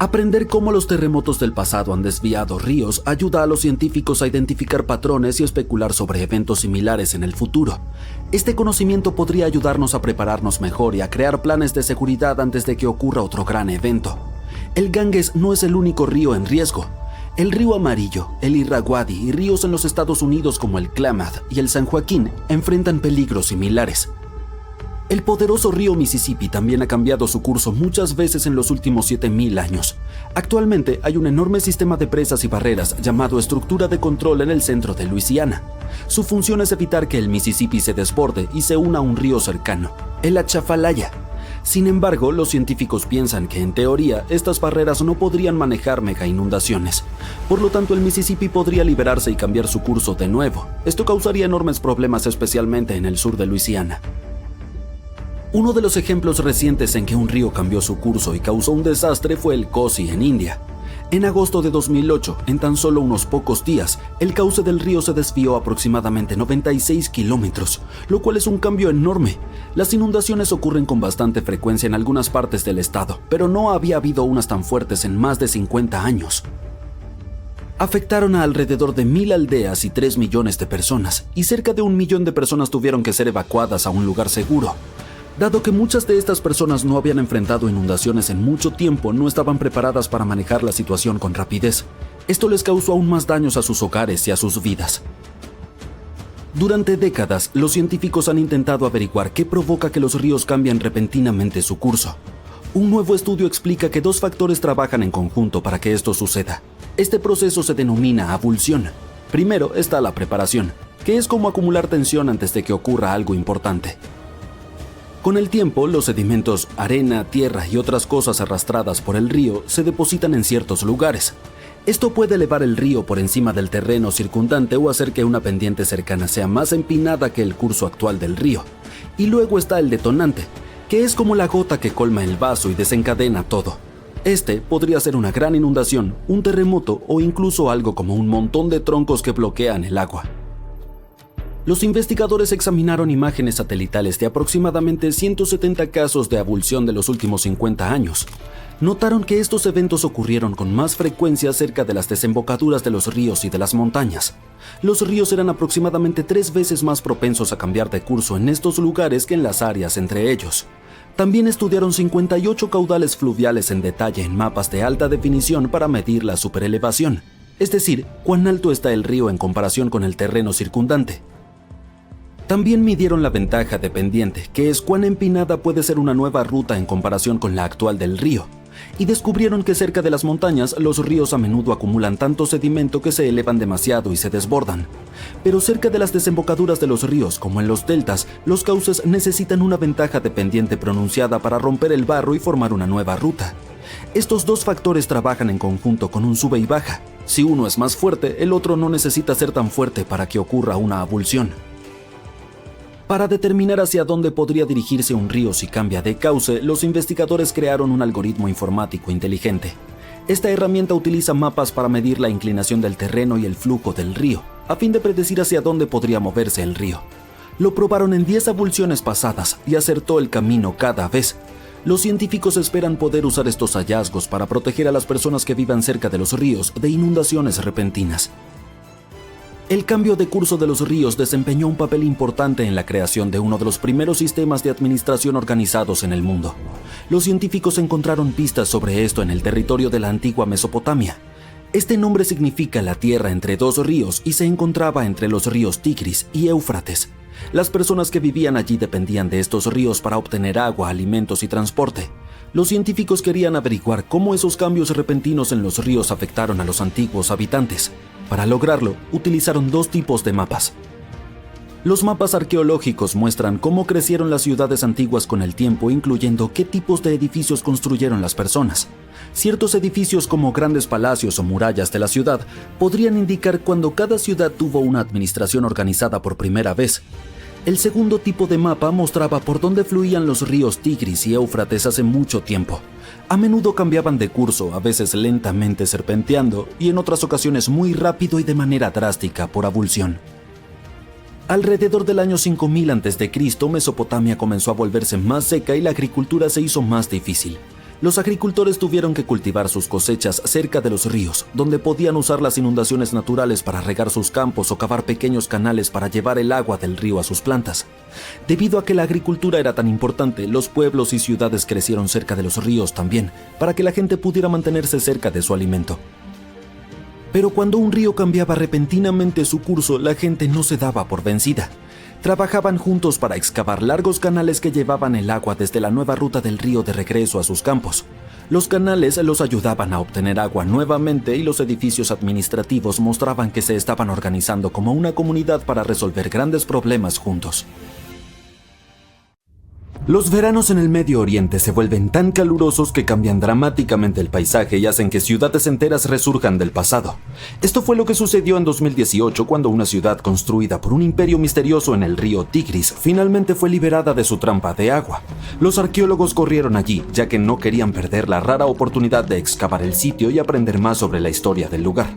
Aprender cómo los terremotos del pasado han desviado ríos ayuda a los científicos a identificar patrones y especular sobre eventos similares en el futuro. Este conocimiento podría ayudarnos a prepararnos mejor y a crear planes de seguridad antes de que ocurra otro gran evento. El Ganges no es el único río en riesgo. El río Amarillo, el Irrawaddy y ríos en los Estados Unidos como el Klamath y el San Joaquín enfrentan peligros similares. El poderoso río Mississippi también ha cambiado su curso muchas veces en los últimos 7,000 años. Actualmente hay un enorme sistema de presas y barreras llamado estructura de control en el centro de Luisiana. Su función es evitar que el Mississippi se desborde y se una a un río cercano, el Atchafalaya. Sin embargo, los científicos piensan que en teoría estas barreras no podrían manejar mega inundaciones. Por lo tanto, el Mississippi podría liberarse y cambiar su curso de nuevo. Esto causaría enormes problemas, especialmente en el sur de Luisiana. Uno de los ejemplos recientes en que un río cambió su curso y causó un desastre fue el Kosi en India. En agosto de 2008, en tan solo unos pocos días, el cauce del río se desvió aproximadamente 96 kilómetros, lo cual es un cambio enorme. Las inundaciones ocurren con bastante frecuencia en algunas partes del estado, pero no había habido unas tan fuertes en más de 50 años. Afectaron a alrededor de 1,000 aldeas y 3 millones de personas, y cerca de 1 millón de personas tuvieron que ser evacuadas a un lugar seguro. Dado que muchas de estas personas no habían enfrentado inundaciones en mucho tiempo, no estaban preparadas para manejar la situación con rapidez. Esto les causó aún más daños a sus hogares y a sus vidas. Durante décadas, los científicos han intentado averiguar qué provoca que los ríos cambien repentinamente su curso. Un nuevo estudio explica que 2 factores trabajan en conjunto para que esto suceda. Este proceso se denomina abulsión. Primero está la preparación, que es como acumular tensión antes de que ocurra algo importante. Con el tiempo, los sedimentos, arena, tierra y otras cosas arrastradas por el río se depositan en ciertos lugares. Esto puede elevar el río por encima del terreno circundante o hacer que una pendiente cercana sea más empinada que el curso actual del río. Y luego está el detonante, que es como la gota que colma el vaso y desencadena todo. Este podría ser una gran inundación, un terremoto o incluso algo como un montón de troncos que bloquean el agua. Los investigadores examinaron imágenes satelitales de aproximadamente 170 casos de abulsión de los últimos 50 años. Notaron que estos eventos ocurrieron con más frecuencia cerca de las desembocaduras de los ríos y de las montañas. Los ríos eran aproximadamente 3 veces más propensos a cambiar de curso en estos lugares que en las áreas entre ellos. También estudiaron 58 caudales fluviales en detalle en mapas de alta definición para medir la superelevación, es decir, cuán alto está el río en comparación con el terreno circundante. También midieron la ventaja de pendiente, que es cuán empinada puede ser una nueva ruta en comparación con la actual del río, y descubrieron que cerca de las montañas los ríos a menudo acumulan tanto sedimento que se elevan demasiado y se desbordan. Pero cerca de las desembocaduras de los ríos, como en los deltas, los cauces necesitan una ventaja de pendiente pronunciada para romper el barro y formar una nueva ruta. Estos 2 factores trabajan en conjunto con un sube y baja. Si uno es más fuerte, el otro no necesita ser tan fuerte para que ocurra una abulsión. Para determinar hacia dónde podría dirigirse un río si cambia de cauce, los investigadores crearon un algoritmo informático inteligente. Esta herramienta utiliza mapas para medir la inclinación del terreno y el flujo del río, a fin de predecir hacia dónde podría moverse el río. Lo probaron en 10 abulsiones pasadas y acertó el camino cada vez. Los científicos esperan poder usar estos hallazgos para proteger a las personas que vivan cerca de los ríos de inundaciones repentinas. El cambio de curso de los ríos desempeñó un papel importante en la creación de uno de los primeros sistemas de administración organizados en el mundo. Los científicos encontraron pistas sobre esto en el territorio de la antigua Mesopotamia. Este nombre significa la tierra entre dos ríos y se encontraba entre los ríos Tigris y Éufrates. Las personas que vivían allí dependían de estos ríos para obtener agua, alimentos y transporte. Los científicos querían averiguar cómo esos cambios repentinos en los ríos afectaron a los antiguos habitantes. Para lograrlo, utilizaron 2 tipos de mapas. Los mapas arqueológicos muestran cómo crecieron las ciudades antiguas con el tiempo, incluyendo qué tipos de edificios construyeron las personas. Ciertos edificios como grandes palacios o murallas de la ciudad podrían indicar cuando cada ciudad tuvo una administración organizada por primera vez. El segundo tipo de mapa mostraba por dónde fluían los ríos Tigris y Éufrates hace mucho tiempo. A menudo cambiaban de curso, a veces lentamente serpenteando y en otras ocasiones muy rápido y de manera drástica por abulsión. Alrededor del año 5000 a.C., Mesopotamia comenzó a volverse más seca y la agricultura se hizo más difícil. Los agricultores tuvieron que cultivar sus cosechas cerca de los ríos, donde podían usar las inundaciones naturales para regar sus campos o cavar pequeños canales para llevar el agua del río a sus plantas. Debido a que la agricultura era tan importante, los pueblos y ciudades crecieron cerca de los ríos también, para que la gente pudiera mantenerse cerca de su alimento. Pero cuando un río cambiaba repentinamente su curso, la gente no se daba por vencida. Trabajaban juntos para excavar largos canales que llevaban el agua desde la nueva ruta del río de regreso a sus campos. Los canales los ayudaban a obtener agua nuevamente y los edificios administrativos mostraban que se estaban organizando como una comunidad para resolver grandes problemas juntos. Los veranos en el Medio Oriente se vuelven tan calurosos que cambian dramáticamente el paisaje y hacen que ciudades enteras resurjan del pasado. Esto fue lo que sucedió en 2018 cuando una ciudad construida por un imperio misterioso en el río Tigris finalmente fue liberada de su trampa de agua. Los arqueólogos corrieron allí, ya que no querían perder la rara oportunidad de excavar el sitio y aprender más sobre la historia del lugar.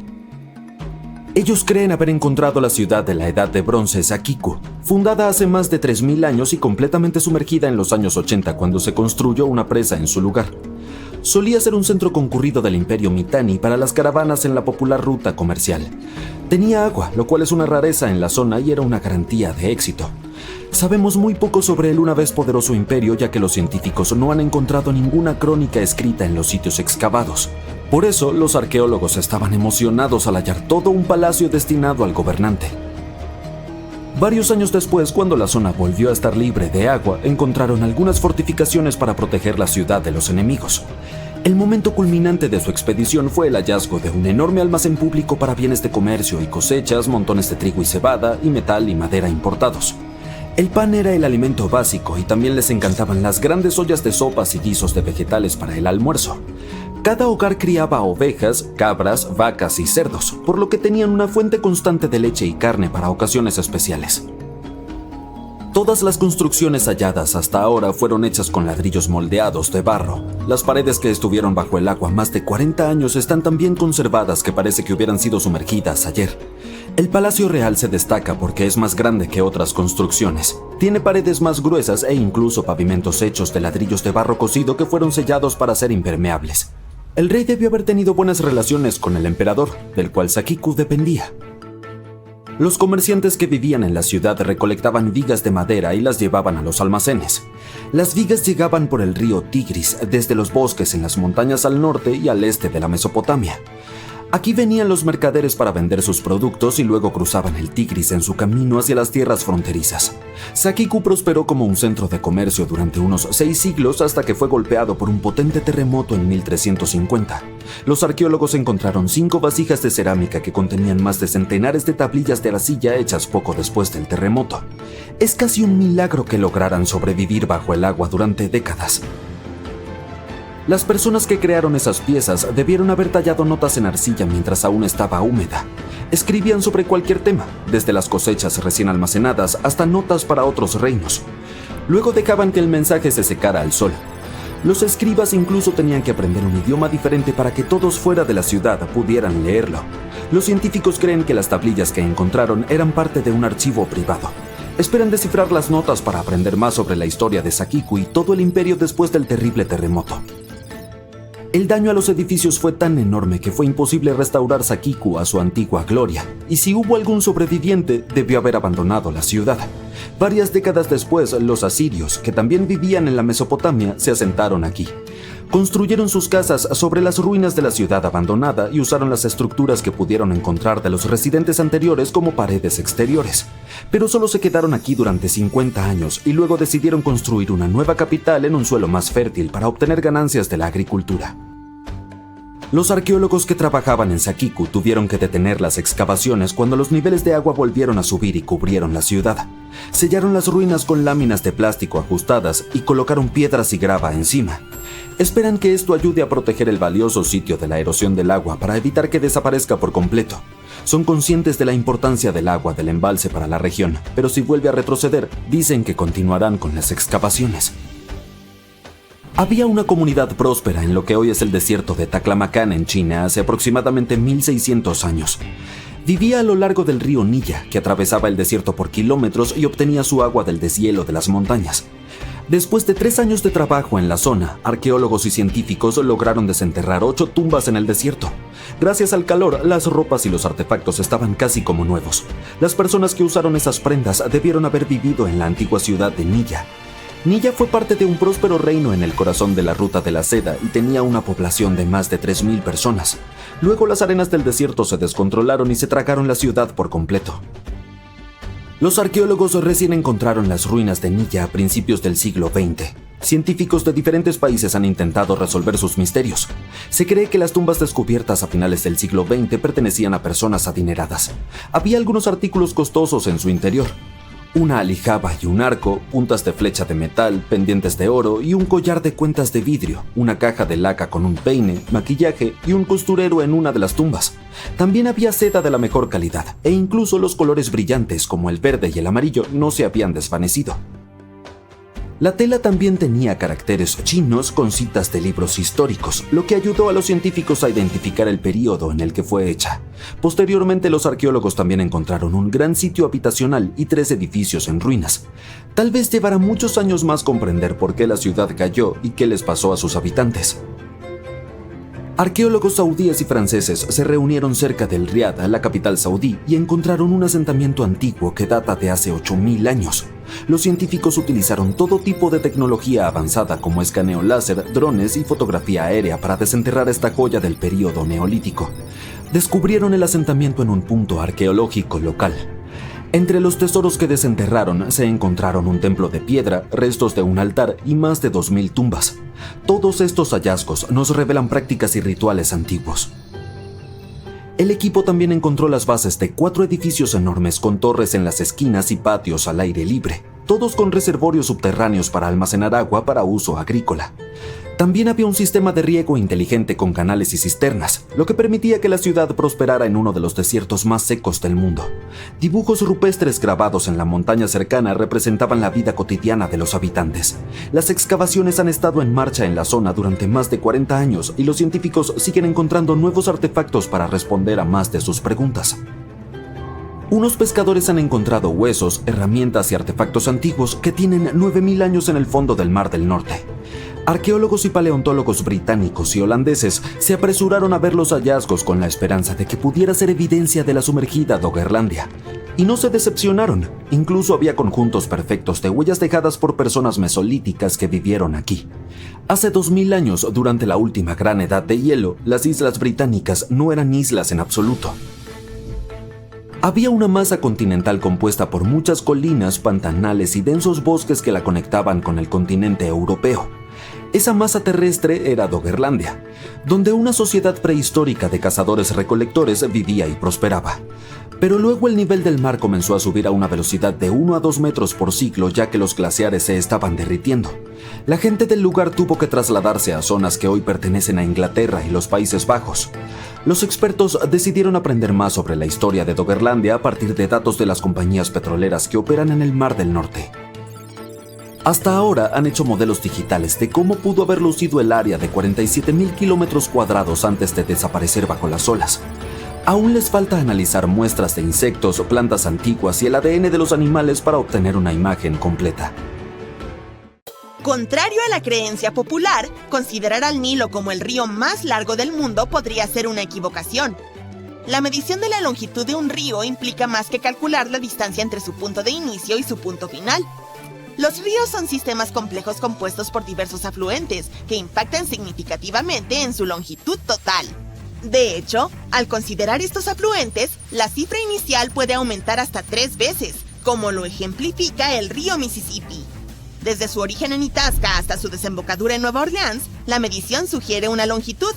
Ellos creen haber encontrado la ciudad de la Edad de Bronce Sakiku, fundada hace más de 3000 años y completamente sumergida en los años 80 cuando se construyó una presa en su lugar. Solía ser un centro concurrido del Imperio Mitanni para las caravanas en la popular ruta comercial. Tenía agua, lo cual es una rareza en la zona y era una garantía de éxito. Sabemos muy poco sobre el una vez poderoso imperio, ya que los científicos no han encontrado ninguna crónica escrita en los sitios excavados. Por eso, los arqueólogos estaban emocionados al hallar todo un palacio destinado al gobernante. Varios años después, cuando la zona volvió a estar libre de agua, encontraron algunas fortificaciones para proteger la ciudad de los enemigos. El momento culminante de su expedición fue el hallazgo de un enorme almacén público para bienes de comercio y cosechas, montones de trigo y cebada, y metal y madera importados. El pan era el alimento básico y también les encantaban las grandes ollas de sopas y guisos de vegetales para el almuerzo. Cada hogar criaba ovejas, cabras, vacas y cerdos, por lo que tenían una fuente constante de leche y carne para ocasiones especiales. Todas las construcciones halladas hasta ahora fueron hechas con ladrillos moldeados de barro. Las paredes que estuvieron bajo el agua más de 40 años están tan bien conservadas que parece que hubieran sido sumergidas ayer. El Palacio Real se destaca porque es más grande que otras construcciones. Tiene paredes más gruesas e incluso pavimentos hechos de ladrillos de barro cocido que fueron sellados para ser impermeables. El rey debió haber tenido buenas relaciones con el emperador, del cual Sakiku dependía. Los comerciantes que vivían en la ciudad recolectaban vigas de madera y las llevaban a los almacenes. Las vigas llegaban por el río Tigris desde los bosques en las montañas al norte y al este de la Mesopotamia. Aquí venían los mercaderes para vender sus productos y luego cruzaban el Tigris en su camino hacia las tierras fronterizas. Sakiku prosperó como un centro de comercio durante unos 6 siglos hasta que fue golpeado por un potente terremoto en 1350. Los arqueólogos encontraron 5 vasijas de cerámica que contenían más de centenares de tablillas de arcilla hechas poco después del terremoto. Es casi un milagro que lograran sobrevivir bajo el agua durante décadas. Las personas que crearon esas piezas debieron haber tallado notas en arcilla mientras aún estaba húmeda. Escribían sobre cualquier tema, desde las cosechas recién almacenadas hasta notas para otros reinos. Luego dejaban que el mensaje se secara al sol. Los escribas incluso tenían que aprender un idioma diferente para que todos fuera de la ciudad pudieran leerlo. Los científicos creen que las tablillas que encontraron eran parte de un archivo privado. Esperan descifrar las notas para aprender más sobre la historia de Sakiku y todo el imperio después del terrible terremoto. El daño a los edificios fue tan enorme que fue imposible restaurar Sakiku a su antigua gloria, y si hubo algún sobreviviente, debió haber abandonado la ciudad. Varias décadas después, los asirios, que también vivían en la Mesopotamia, se asentaron aquí. Construyeron sus casas sobre las ruinas de la ciudad abandonada y usaron las estructuras que pudieron encontrar de los residentes anteriores como paredes exteriores. Pero solo se quedaron aquí durante 50 años y luego decidieron construir una nueva capital en un suelo más fértil para obtener ganancias de la agricultura. Los arqueólogos que trabajaban en Sakiku tuvieron que detener las excavaciones cuando los niveles de agua volvieron a subir y cubrieron la ciudad. Sellaron las ruinas con láminas de plástico ajustadas y colocaron piedras y grava encima. Esperan que esto ayude a proteger el valioso sitio de la erosión del agua para evitar que desaparezca por completo. Son conscientes de la importancia del agua del embalse para la región, pero si vuelve a retroceder, dicen que continuarán con las excavaciones. Había una comunidad próspera en lo que hoy es el desierto de Taklamakan en China hace aproximadamente 1600 años. Vivía a lo largo del río Nilla, que atravesaba el desierto por kilómetros y obtenía su agua del deshielo de las montañas. Después de 3 años de trabajo en la zona, arqueólogos y científicos lograron desenterrar 8 tumbas en el desierto. Gracias al calor, las ropas y los artefactos estaban casi como nuevos. Las personas que usaron esas prendas debieron haber vivido en la antigua ciudad de Nilla. Nilla fue parte de un próspero reino en el corazón de la Ruta de la Seda y tenía una población de más de 3000 personas. Luego las arenas del desierto se descontrolaron y se tragaron la ciudad por completo. Los arqueólogos recién encontraron las ruinas de Nilla a principios del siglo XX. Científicos de diferentes países han intentado resolver sus misterios. Se cree que las tumbas descubiertas a finales del siglo XX pertenecían a personas adineradas. Había algunos artículos costosos en su interior. Una aljaba y un arco, puntas de flecha de metal, pendientes de oro y un collar de cuentas de vidrio, una caja de laca con un peine, maquillaje y un costurero en una de las tumbas. También había seda de la mejor calidad, e incluso los colores brillantes como el verde y el amarillo no se habían desvanecido. La tela también tenía caracteres chinos con citas de libros históricos, lo que ayudó a los científicos a identificar el período en el que fue hecha. Posteriormente, los arqueólogos también encontraron un gran sitio habitacional y 3 edificios en ruinas. Tal vez llevará muchos años más comprender por qué la ciudad cayó y qué les pasó a sus habitantes. Arqueólogos saudíes y franceses se reunieron cerca del Riad, la capital saudí, y encontraron un asentamiento antiguo que data de hace 8000 años. Los científicos utilizaron todo tipo de tecnología avanzada como escaneo láser, drones y fotografía aérea para desenterrar esta joya del período neolítico. Descubrieron el asentamiento en un punto arqueológico local. Entre los tesoros que desenterraron se encontraron un templo de piedra, restos de un altar y más de 2000 tumbas. Todos estos hallazgos nos revelan prácticas y rituales antiguos. El equipo también encontró las bases de 4 edificios enormes con torres en las esquinas y patios al aire libre, todos con reservorios subterráneos para almacenar agua para uso agrícola. También había un sistema de riego inteligente con canales y cisternas, lo que permitía que la ciudad prosperara en uno de los desiertos más secos del mundo. Dibujos rupestres grabados en la montaña cercana representaban la vida cotidiana de los habitantes. Las excavaciones han estado en marcha en la zona durante más de 40 años y los científicos siguen encontrando nuevos artefactos para responder a más de sus preguntas. Unos pescadores han encontrado huesos, herramientas y artefactos antiguos que tienen 9000 años en el fondo del Mar del Norte. Arqueólogos y paleontólogos británicos y holandeses se apresuraron a ver los hallazgos con la esperanza de que pudiera ser evidencia de la sumergida Doggerlandia. Y no se decepcionaron, incluso había conjuntos perfectos de huellas dejadas por personas mesolíticas que vivieron aquí. Hace 2000 años, durante la última gran edad de hielo, las islas británicas no eran islas en absoluto. Había una masa continental compuesta por muchas colinas, pantanales y densos bosques que la conectaban con el continente europeo. Esa masa terrestre era Doggerlandia, donde una sociedad prehistórica de cazadores-recolectores vivía y prosperaba. Pero luego el nivel del mar comenzó a subir a una velocidad de 1 a 2 metros por siglo, ya que los glaciares se estaban derritiendo. La gente del lugar tuvo que trasladarse a zonas que hoy pertenecen a Inglaterra y los Países Bajos. Los expertos decidieron aprender más sobre la historia de Doggerlandia a partir de datos de las compañías petroleras que operan en el Mar del Norte. Hasta ahora han hecho modelos digitales de cómo pudo haber lucido el área de 47,000 kilómetros cuadrados antes de desaparecer bajo las olas. Aún les falta analizar muestras de insectos, plantas antiguas y el ADN de los animales para obtener una imagen completa. Contrario a la creencia popular, considerar al Nilo como el río más largo del mundo podría ser una equivocación. La medición de la longitud de un río implica más que calcular la distancia entre su punto de inicio y su punto final. Los ríos son sistemas complejos compuestos por diversos afluentes que impactan significativamente en su longitud total. De hecho, al considerar estos afluentes, la cifra inicial puede aumentar hasta 3 veces, como lo ejemplifica el río Mississippi. Desde su origen en Itasca hasta su desembocadura en Nueva Orleans, la medición sugiere una longitud.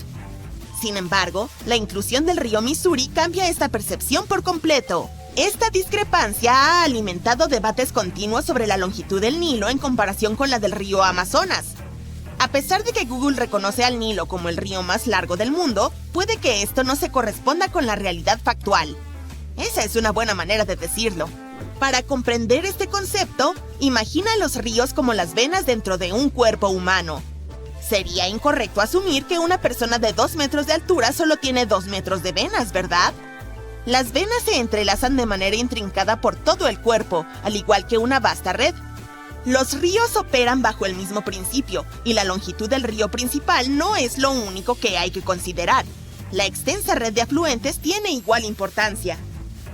Sin embargo, la inclusión del río Missouri cambia esta percepción por completo. Esta discrepancia ha alimentado debates continuos sobre la longitud del Nilo en comparación con la del río Amazonas. A pesar de que Google reconoce al Nilo como el río más largo del mundo, puede que esto no se corresponda con la realidad factual. Esa es una buena manera de decirlo. Para comprender este concepto, imagina los ríos como las venas dentro de un cuerpo humano. Sería incorrecto asumir que una persona de 2 metros de altura solo tiene 2 metros de venas, ¿verdad? Las venas se entrelazan de manera intrincada por todo el cuerpo, al igual que una vasta red. Los ríos operan bajo el mismo principio, y la longitud del río principal no es lo único que hay que considerar. La extensa red de afluentes tiene igual importancia.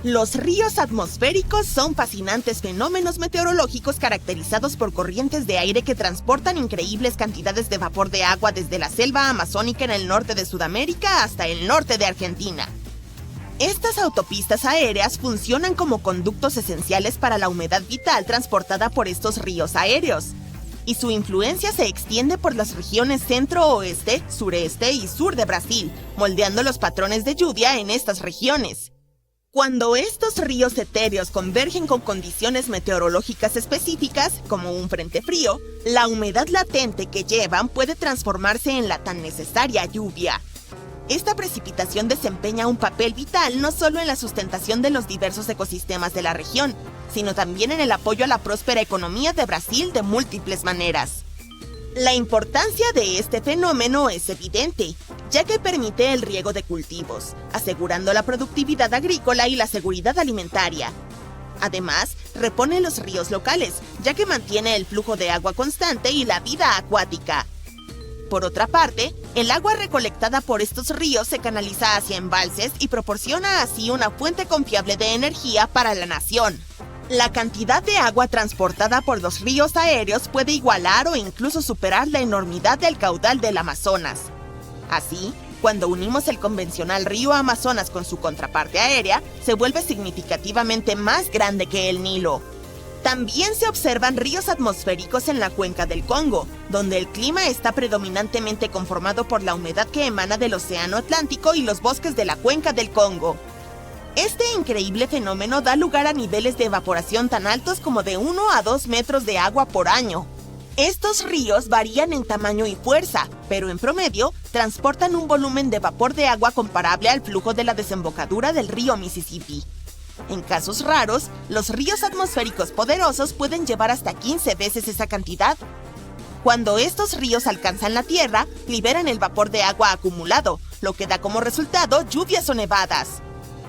Los ríos atmosféricos son fascinantes fenómenos meteorológicos caracterizados por corrientes de aire que transportan increíbles cantidades de vapor de agua desde la selva amazónica en el norte de Sudamérica hasta el norte de Argentina. Estas autopistas aéreas funcionan como conductos esenciales para la humedad vital transportada por estos ríos aéreos, y su influencia se extiende por las regiones centro-oeste, sureste y sur de Brasil, moldeando los patrones de lluvia en estas regiones. Cuando estos ríos etéreos convergen con condiciones meteorológicas específicas, como un frente frío, la humedad latente que llevan puede transformarse en la tan necesaria lluvia. Esta precipitación desempeña un papel vital no solo en la sustentación de los diversos ecosistemas de la región, sino también en el apoyo a la próspera economía de Brasil de múltiples maneras. La importancia de este fenómeno es evidente, ya que permite el riego de cultivos, asegurando la productividad agrícola y la seguridad alimentaria. Además, repone los ríos locales, ya que mantiene el flujo de agua constante y la vida acuática. Por otra parte, el agua recolectada por estos ríos se canaliza hacia embalses y proporciona así una fuente confiable de energía para la nación. La cantidad de agua transportada por los ríos aéreos puede igualar o incluso superar la enormidad del caudal del Amazonas. Así, cuando unimos el convencional río Amazonas con su contraparte aérea, se vuelve significativamente más grande que el Nilo. También se observan ríos atmosféricos en la cuenca del Congo, donde el clima está predominantemente conformado por la humedad que emana del Océano Atlántico y los bosques de la cuenca del Congo. Este increíble fenómeno da lugar a niveles de evaporación tan altos como de 1 a 2 metros de agua por año. Estos ríos varían en tamaño y fuerza, pero en promedio transportan un volumen de vapor de agua comparable al flujo de la desembocadura del río Mississippi. En casos raros, los ríos atmosféricos poderosos pueden llevar hasta 15 veces esa cantidad. Cuando estos ríos alcanzan la Tierra, liberan el vapor de agua acumulado, lo que da como resultado lluvias o nevadas.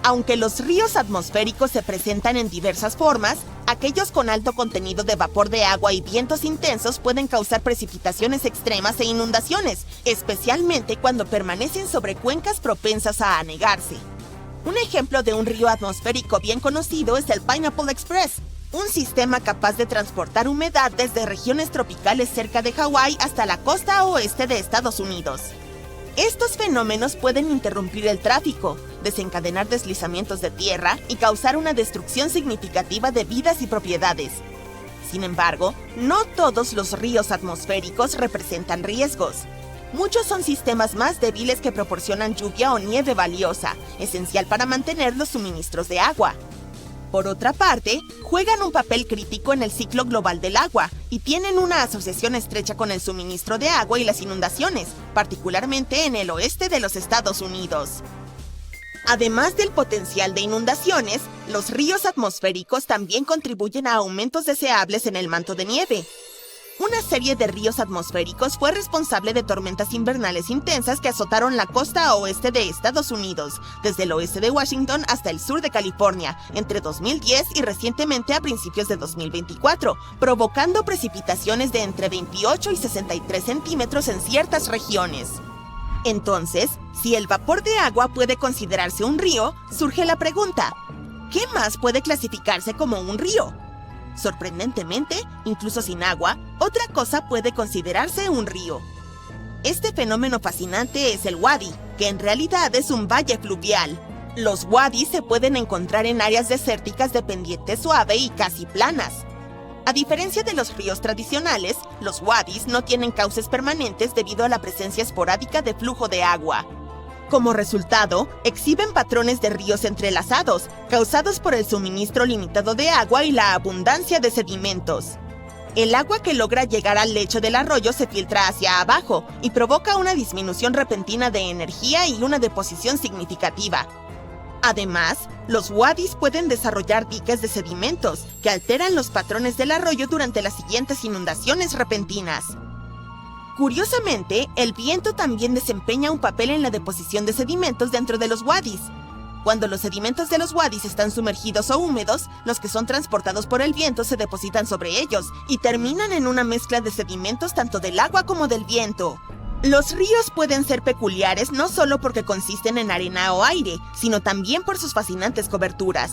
Aunque los ríos atmosféricos se presentan en diversas formas, aquellos con alto contenido de vapor de agua y vientos intensos pueden causar precipitaciones extremas e inundaciones, especialmente cuando permanecen sobre cuencas propensas a anegarse. Un ejemplo de un río atmosférico bien conocido es el Pineapple Express, un sistema capaz de transportar humedad desde regiones tropicales cerca de Hawái hasta la costa oeste de Estados Unidos. Estos fenómenos pueden interrumpir el tráfico, desencadenar deslizamientos de tierra y causar una destrucción significativa de vidas y propiedades. Sin embargo, no todos los ríos atmosféricos representan riesgos. Muchos son sistemas más débiles que proporcionan lluvia o nieve valiosa, esencial para mantener los suministros de agua. Por otra parte, juegan un papel crítico en el ciclo global del agua y tienen una asociación estrecha con el suministro de agua y las inundaciones, particularmente en el oeste de los Estados Unidos. Además del potencial de inundaciones, los ríos atmosféricos también contribuyen a aumentos deseables en el manto de nieve. Una serie de ríos atmosféricos fue responsable de tormentas invernales intensas que azotaron la costa oeste de Estados Unidos, desde el oeste de Washington hasta el sur de California, entre 2010 y recientemente a principios de 2024, provocando precipitaciones de entre 28 y 63 centímetros en ciertas regiones. Entonces, si el vapor de agua puede considerarse un río, surge la pregunta, ¿qué más puede clasificarse como un río? Sorprendentemente, incluso sin agua, otra cosa puede considerarse un río. Este fenómeno fascinante es el wadi, que en realidad es un valle fluvial. Los wadis se pueden encontrar en áreas desérticas de pendiente suave y casi planas. A diferencia de los ríos tradicionales, los wadis no tienen cauces permanentes debido a la presencia esporádica de flujo de agua. Como resultado, exhiben patrones de ríos entrelazados, causados por el suministro limitado de agua y la abundancia de sedimentos. El agua que logra llegar al lecho del arroyo se filtra hacia abajo y provoca una disminución repentina de energía y una deposición significativa. Además, los wadis pueden desarrollar diques de sedimentos que alteran los patrones del arroyo durante las siguientes inundaciones repentinas. Curiosamente, el viento también desempeña un papel en la deposición de sedimentos dentro de los wadis. Cuando los sedimentos de los wadis están sumergidos o húmedos, los que son transportados por el viento se depositan sobre ellos y terminan en una mezcla de sedimentos tanto del agua como del viento. Los ríos pueden ser peculiares no solo porque consisten en arena o aire, sino también por sus fascinantes coberturas.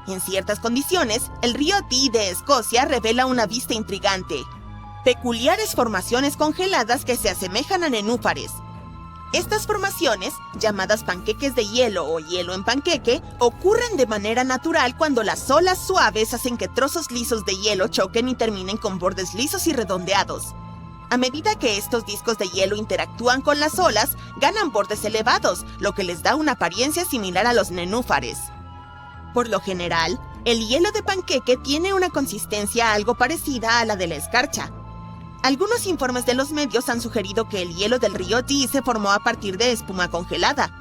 En ciertas condiciones, el río Dee de Escocia revela una vista intrigante. Peculiares formaciones congeladas que se asemejan a nenúfares. Estas formaciones, llamadas panqueques de hielo o hielo en panqueque, ocurren de manera natural cuando las olas suaves hacen que trozos lisos de hielo choquen y terminen con bordes lisos y redondeados. A medida que estos discos de hielo interactúan con las olas, ganan bordes elevados, lo que les da una apariencia similar a los nenúfares. Por lo general, el hielo de panqueque tiene una consistencia algo parecida a la de la escarcha. Algunos informes de los medios han sugerido que el hielo del río Dee se formó a partir de espuma congelada,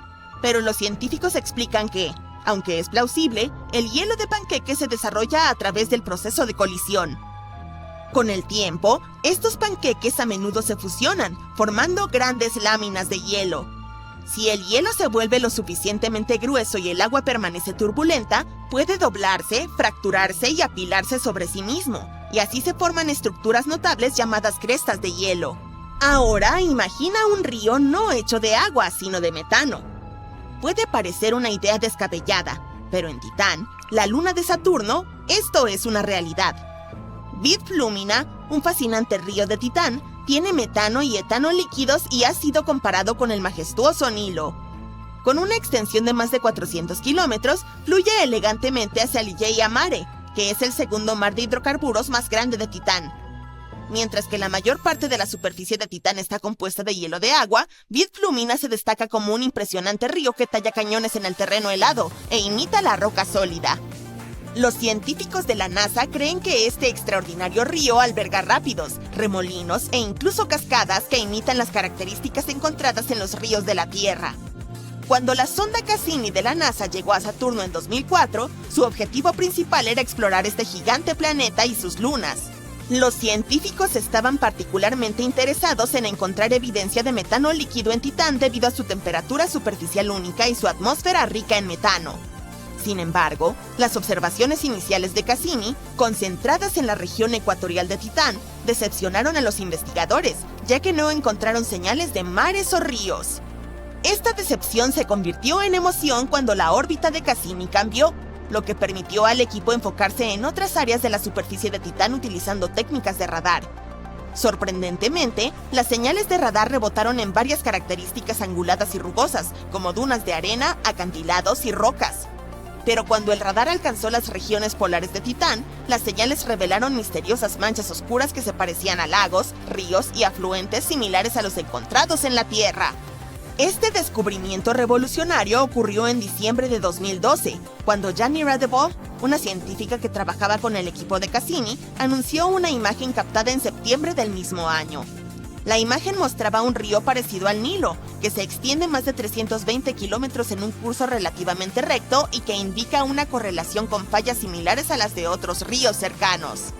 pero los científicos explican que, aunque es plausible, el hielo de panqueque se desarrolla a través del proceso de colisión. Con el tiempo, estos panqueques a menudo se fusionan, formando grandes láminas de hielo. Si el hielo se vuelve lo suficientemente grueso y el agua permanece turbulenta, puede doblarse, fracturarse y apilarse sobre sí mismo, y así se forman estructuras notables llamadas crestas de hielo. Ahora imagina un río no hecho de agua, sino de metano. Puede parecer una idea descabellada, pero en Titán, la luna de Saturno, esto es una realidad. Vid Flumina, un fascinante río de Titán, tiene metano y etano líquidos y ha sido comparado con el majestuoso Nilo. Con una extensión de más de 400 kilómetros, fluye elegantemente hacia Ligeia Mare, que es el segundo mar de hidrocarburos más grande de Titán. Mientras que la mayor parte de la superficie de Titán está compuesta de hielo de agua, Vid Flumina se destaca como un impresionante río que talla cañones en el terreno helado e imita la roca sólida. Los científicos de la NASA creen que este extraordinario río alberga rápidos, remolinos e incluso cascadas que imitan las características encontradas en los ríos de la Tierra. Cuando la sonda Cassini de la NASA llegó a Saturno en 2004, su objetivo principal era explorar este gigante planeta y sus lunas. Los científicos estaban particularmente interesados en encontrar evidencia de metano líquido en Titán debido a su temperatura superficial única y su atmósfera rica en metano. Sin embargo, las observaciones iniciales de Cassini, concentradas en la región ecuatorial de Titán, decepcionaron a los investigadores, ya que no encontraron señales de mares o ríos. Esta decepción se convirtió en emoción cuando la órbita de Cassini cambió, lo que permitió al equipo enfocarse en otras áreas de la superficie de Titán utilizando técnicas de radar. Sorprendentemente, las señales de radar rebotaron en varias características anguladas y rugosas, como dunas de arena, acantilados y rocas. Pero cuando el radar alcanzó las regiones polares de Titán, las señales revelaron misteriosas manchas oscuras que se parecían a lagos, ríos y afluentes similares a los encontrados en la Tierra. Este descubrimiento revolucionario ocurrió en diciembre de 2012, cuando Janie Radebol, una científica que trabajaba con el equipo de Cassini, anunció una imagen captada en septiembre del mismo año. La imagen mostraba un río parecido al Nilo, que se extiende más de 320 kilómetros en un curso relativamente recto y que indica una correlación con fallas similares a las de otros ríos cercanos.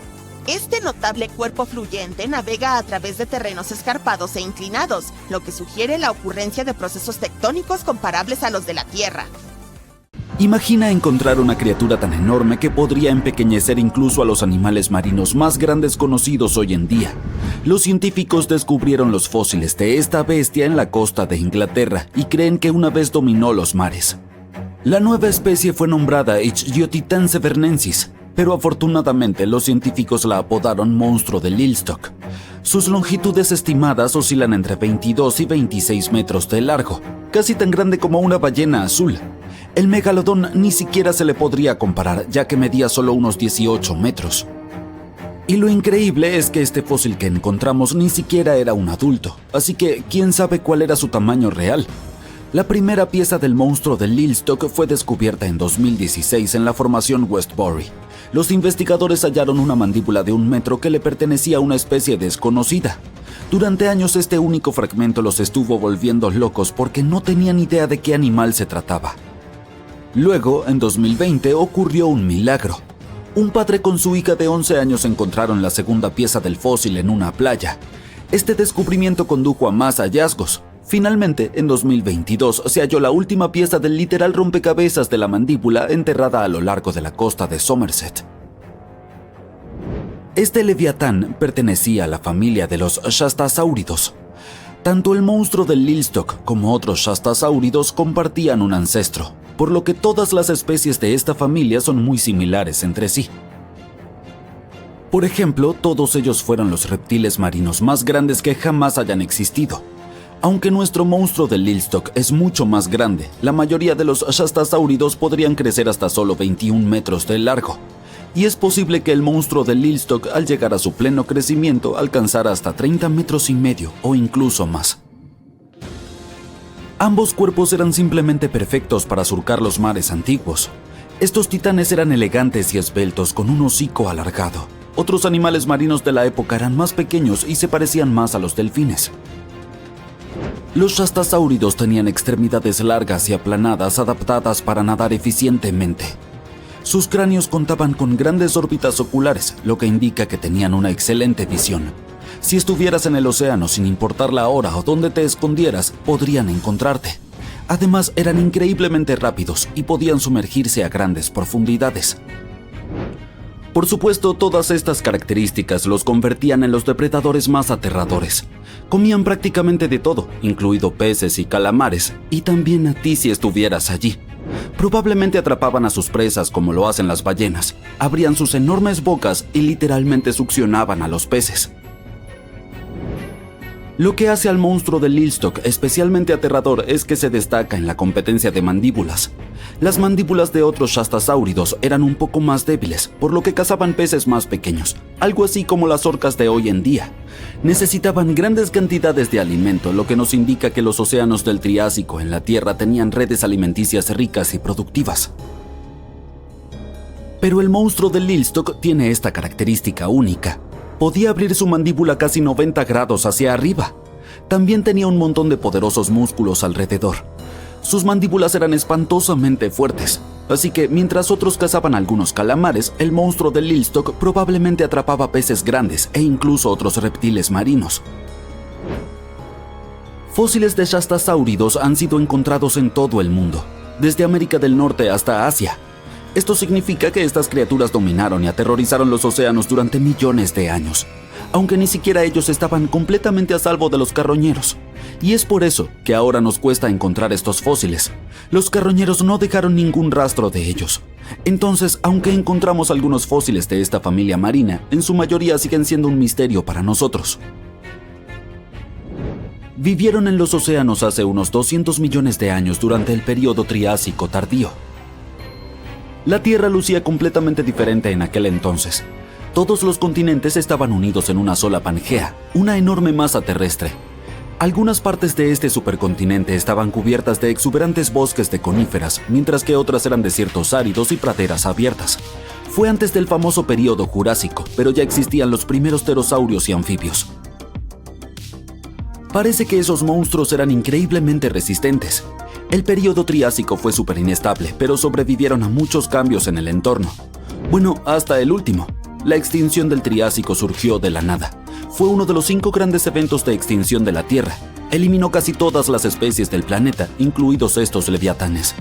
Este notable cuerpo fluyente navega a través de terrenos escarpados e inclinados, lo que sugiere la ocurrencia de procesos tectónicos comparables a los de la Tierra. Imagina encontrar una criatura tan enorme que podría empequeñecer incluso a los animales marinos más grandes conocidos hoy en día. Los científicos descubrieron los fósiles de esta bestia en la costa de Inglaterra y creen que una vez dominó los mares. La nueva especie fue nombrada Ichthyotitan severnensis, pero afortunadamente los científicos la apodaron monstruo de Lilstock. Sus longitudes estimadas oscilan entre 22 y 26 metros de largo, casi tan grande como una ballena azul. El megalodón ni siquiera se le podría comparar, ya que medía solo unos 18 metros. Y lo increíble es que este fósil que encontramos ni siquiera era un adulto, así que quién sabe cuál era su tamaño real. La primera pieza del monstruo de Lilstock fue descubierta en 2016 en la formación Westbury. Los investigadores hallaron una mandíbula de 1 metro que le pertenecía a una especie desconocida. Durante años este único fragmento los estuvo volviendo locos porque no tenían idea de qué animal se trataba. Luego, en 2020, ocurrió un milagro. Un padre con su hija de 11 años encontraron la segunda pieza del fósil en una playa. Este descubrimiento condujo a más hallazgos. Finalmente, en 2022, se halló la última pieza del literal rompecabezas de la mandíbula enterrada a lo largo de la costa de Somerset. Este leviatán pertenecía a la familia de los shastasáuridos. Tanto el monstruo del Lilstock como otros shastasáuridos compartían un ancestro, por lo que todas las especies de esta familia son muy similares entre sí. Por ejemplo, todos ellos fueron los reptiles marinos más grandes que jamás hayan existido. Aunque nuestro monstruo del Lilstock es mucho más grande, la mayoría de los shastasáuridos podrían crecer hasta solo 21 metros de largo. Y es posible que el monstruo del Lilstock, al llegar a su pleno crecimiento, alcanzara hasta 30 metros y medio o incluso más. Ambos cuerpos eran simplemente perfectos para surcar los mares antiguos. Estos titanes eran elegantes y esbeltos con un hocico alargado. Otros animales marinos de la época eran más pequeños y se parecían más a los delfines. Los shastasáuridos tenían extremidades largas y aplanadas adaptadas para nadar eficientemente. Sus cráneos contaban con grandes órbitas oculares, lo que indica que tenían una excelente visión. Si estuvieras en el océano sin importar la hora o donde te escondieras, podrían encontrarte. Además, eran increíblemente rápidos y podían sumergirse a grandes profundidades. Por supuesto, todas estas características los convertían en los depredadores más aterradores. Comían prácticamente de todo, incluido peces y calamares, y también a ti si estuvieras allí. Probablemente atrapaban a sus presas como lo hacen las ballenas, abrían sus enormes bocas y literalmente succionaban a los peces. Lo que hace al monstruo del Lilstock especialmente aterrador es que se destaca en la competencia de mandíbulas. Las mandíbulas de otros shastasáuridos eran un poco más débiles, por lo que cazaban peces más pequeños, algo así como las orcas de hoy en día. Necesitaban grandes cantidades de alimento, lo que nos indica que los océanos del Triásico en la Tierra tenían redes alimenticias ricas y productivas. Pero el monstruo del Lilstock tiene esta característica única. Podía abrir su mandíbula casi 90 grados hacia arriba. También tenía un montón de poderosos músculos alrededor. Sus mandíbulas eran espantosamente fuertes, así que mientras otros cazaban algunos calamares, el monstruo del Lilstock probablemente atrapaba peces grandes e incluso otros reptiles marinos. Fósiles de shastasáuridos han sido encontrados en todo el mundo, desde América del Norte hasta Asia. Esto significa que estas criaturas dominaron y aterrorizaron los océanos durante millones de años, aunque ni siquiera ellos estaban completamente a salvo de los carroñeros. Y es por eso que ahora nos cuesta encontrar estos fósiles. Los carroñeros no dejaron ningún rastro de ellos. Entonces, aunque encontramos algunos fósiles de esta familia marina, en su mayoría siguen siendo un misterio para nosotros. Vivieron en los océanos hace unos 200 millones de años durante el período Triásico tardío. La Tierra lucía completamente diferente en aquel entonces. Todos los continentes estaban unidos en una sola Pangea, una enorme masa terrestre. Algunas partes de este supercontinente estaban cubiertas de exuberantes bosques de coníferas, mientras que otras eran desiertos áridos y praderas abiertas. Fue antes del famoso período Jurásico, pero ya existían los primeros pterosaurios y anfibios. Parece que esos monstruos eran increíblemente resistentes. El período Triásico fue súper inestable, pero sobrevivieron a muchos cambios en el entorno. Bueno, hasta el último. La extinción del Triásico surgió de la nada. Fue uno de los 5 grandes eventos de extinción de la Tierra. Eliminó casi todas las especies del planeta, incluidos estos leviatanes.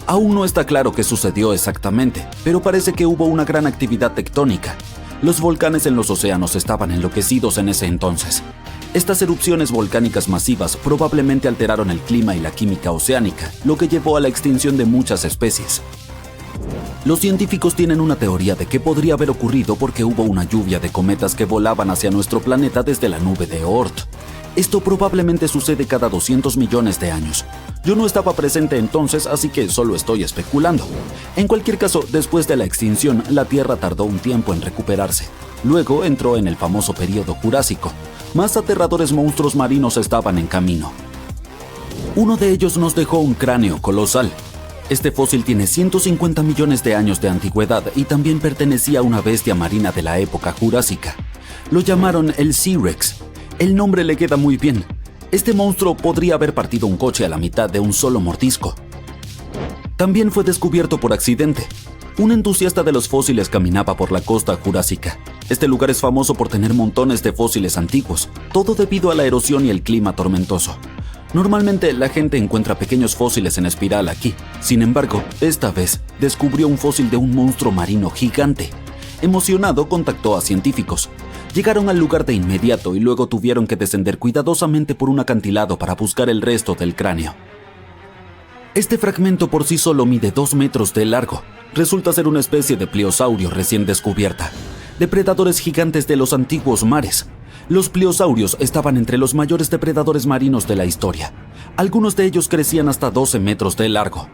Aún no está claro qué sucedió exactamente, pero parece que hubo una gran actividad tectónica. Los volcanes en los océanos estaban enloquecidos en ese entonces. Estas erupciones volcánicas masivas probablemente alteraron el clima y la química oceánica, lo que llevó a la extinción de muchas especies. Los científicos tienen una teoría de qué podría haber ocurrido porque hubo una lluvia de cometas que volaban hacia nuestro planeta desde la nube de Oort. Esto probablemente sucede cada 200 millones de años. Yo no estaba presente entonces, así que solo estoy especulando. En cualquier caso, después de la extinción, la Tierra tardó un tiempo en recuperarse. Luego entró en el famoso período Jurásico. Más aterradores monstruos marinos estaban en camino. Uno de ellos nos dejó un cráneo colosal. Este fósil tiene 150 millones de años de antigüedad y también pertenecía a una bestia marina de la época jurásica. Lo llamaron el T-Rex. El nombre le queda muy bien. Este monstruo podría haber partido un coche a la mitad de un solo mordisco. También fue descubierto por accidente. Un entusiasta de los fósiles caminaba por la costa jurásica. Este lugar es famoso por tener montones de fósiles antiguos, todo debido a la erosión y el clima tormentoso. Normalmente la gente encuentra pequeños fósiles en espiral aquí. Sin embargo, esta vez descubrió un fósil de un monstruo marino gigante. Emocionado, contactó a científicos. Llegaron al lugar de inmediato y luego tuvieron que descender cuidadosamente por un acantilado para buscar el resto del cráneo. Este fragmento por sí solo mide 2 metros de largo. Resulta ser una especie de pliosaurio recién descubierta, depredadores gigantes de los antiguos mares. Los pliosaurios estaban entre los mayores depredadores marinos de la historia. Algunos de ellos crecían hasta 12 metros de largo.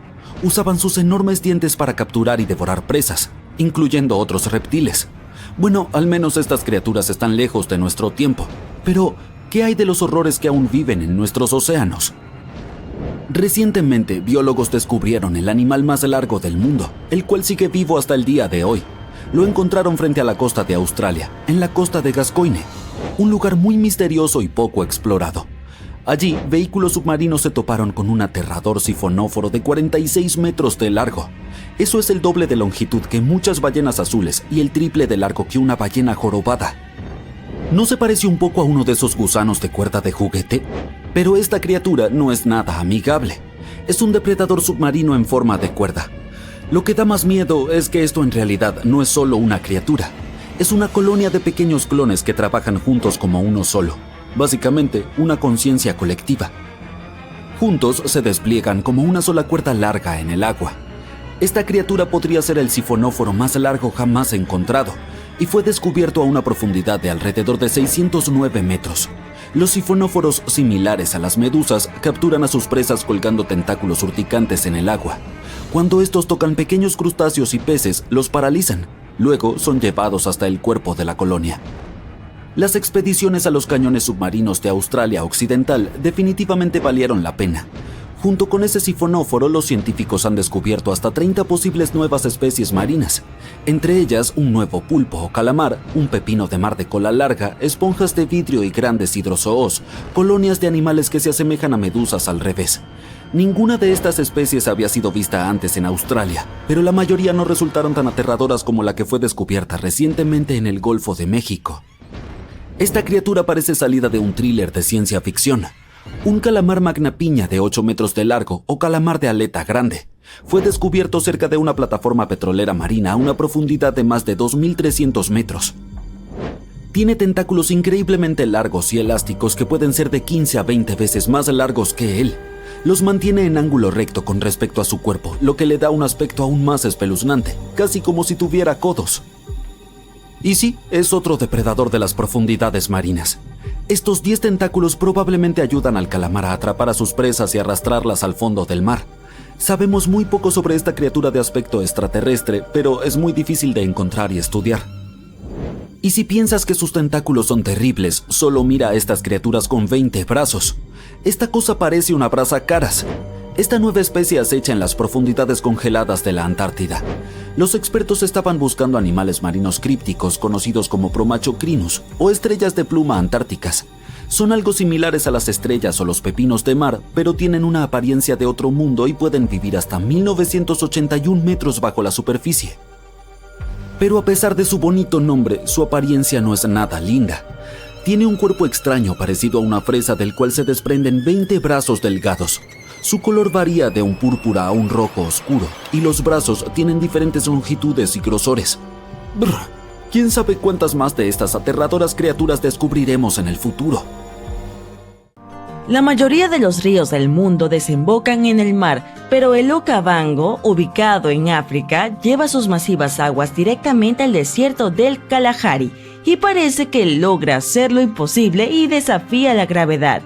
Usaban sus enormes dientes para capturar y devorar presas, incluyendo otros reptiles. Bueno, al menos estas criaturas están lejos de nuestro tiempo. Pero, ¿qué hay de los horrores que aún viven en nuestros océanos? Recientemente, biólogos descubrieron el animal más largo del mundo, el cual sigue vivo hasta el día de hoy. Lo encontraron frente a la costa de Australia, en la costa de Gascoyne, un lugar muy misterioso y poco explorado. Allí, vehículos submarinos se toparon con un aterrador sifonóforo de 46 metros de largo. Eso es el doble de longitud que muchas ballenas azules y el triple de largo que una ballena jorobada. ¿No se parece un poco a uno de esos gusanos de cuerda de juguete? Pero esta criatura no es nada amigable. Es un depredador submarino en forma de cuerda. Lo que da más miedo es que esto en realidad no es solo una criatura. Es una colonia de pequeños clones que trabajan juntos como uno solo. Básicamente, una conciencia colectiva. Juntos se despliegan como una sola cuerda larga en el agua. Esta criatura podría ser el sifonóforo más largo jamás encontrado y fue descubierto a una profundidad de alrededor de 609 metros. Los sifonóforos, similares a las medusas, capturan a sus presas colgando tentáculos urticantes en el agua. Cuando estos tocan pequeños crustáceos y peces, los paralizan. Luego son llevados hasta el cuerpo de la colonia. Las expediciones a los cañones submarinos de Australia Occidental definitivamente valieron la pena. Junto con ese sifonóforo, los científicos han descubierto hasta 30 posibles nuevas especies marinas, entre ellas un nuevo pulpo o calamar, un pepino de mar de cola larga, esponjas de vidrio y grandes hidrozoos, colonias de animales que se asemejan a medusas al revés. Ninguna de estas especies había sido vista antes en Australia, pero la mayoría no resultaron tan aterradoras como la que fue descubierta recientemente en el Golfo de México. Esta criatura parece salida de un thriller de ciencia ficción. Un calamar magnapiña de 8 metros de largo o calamar de aleta grande fue descubierto cerca de una plataforma petrolera marina a una profundidad de más de 2.300 metros. Tiene tentáculos increíblemente largos y elásticos que pueden ser de 15 a 20 veces más largos que él. Los mantiene en ángulo recto con respecto a su cuerpo, lo que le da un aspecto aún más espeluznante, casi como si tuviera codos. Y sí, es otro depredador de las profundidades marinas. Estos 10 tentáculos probablemente ayudan al calamar a atrapar a sus presas y arrastrarlas al fondo del mar. Sabemos muy poco sobre esta criatura de aspecto extraterrestre, pero es muy difícil de encontrar y estudiar. Y si piensas que sus tentáculos son terribles, solo mira a estas criaturas con 20 brazos. Esta cosa parece un abrazacaras. Esta nueva especie acecha en las profundidades congeladas de la Antártida. Los expertos estaban buscando animales marinos crípticos conocidos como Promachocrinus o estrellas de pluma antárticas. Son algo similares a las estrellas o los pepinos de mar, pero tienen una apariencia de otro mundo y pueden vivir hasta 1981 metros bajo la superficie. Pero a pesar de su bonito nombre, su apariencia no es nada linda. Tiene un cuerpo extraño parecido a una fresa del cual se desprenden 20 brazos delgados. Su color varía de un púrpura a un rojo oscuro, y los brazos tienen diferentes longitudes y grosores. Brr. ¿Quién sabe cuántas más de estas aterradoras criaturas descubriremos en el futuro? La mayoría de los ríos del mundo desembocan en el mar, pero el Okavango, ubicado en África, lleva sus masivas aguas directamente al desierto del Kalahari y parece que logra hacer lo imposible y desafía la gravedad.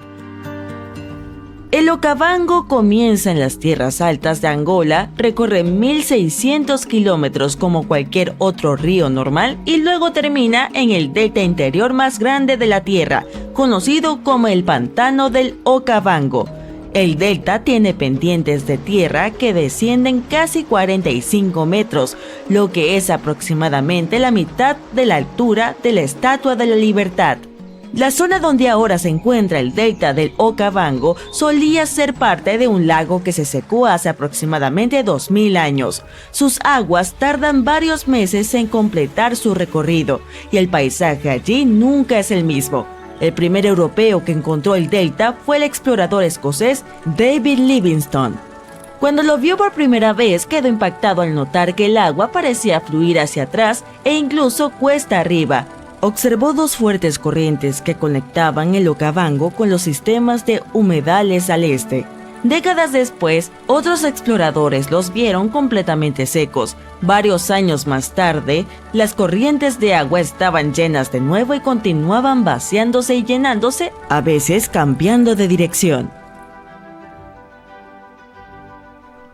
El Okavango comienza en las tierras altas de Angola, recorre 1.600 kilómetros como cualquier otro río normal y luego termina en el delta interior más grande de la Tierra, conocido como el Pantano del Okavango. El delta tiene pendientes de tierra que descienden casi 45 metros, lo que es aproximadamente la mitad de la altura de la Estatua de la Libertad. La zona donde ahora se encuentra el delta del Okavango solía ser parte de un lago que se secó hace aproximadamente 2000 años. Sus aguas tardan varios meses en completar su recorrido y el paisaje allí nunca es el mismo. El primer europeo que encontró el delta fue el explorador escocés David Livingstone. Cuando lo vio por primera vez, quedó impactado al notar que el agua parecía fluir hacia atrás e incluso cuesta arriba. Observó dos fuertes corrientes que conectaban el Okavango con los sistemas de humedales al este. Décadas después, otros exploradores los vieron completamente secos. Varios años más tarde, las corrientes de agua estaban llenas de nuevo y continuaban vaciándose y llenándose, a veces cambiando de dirección.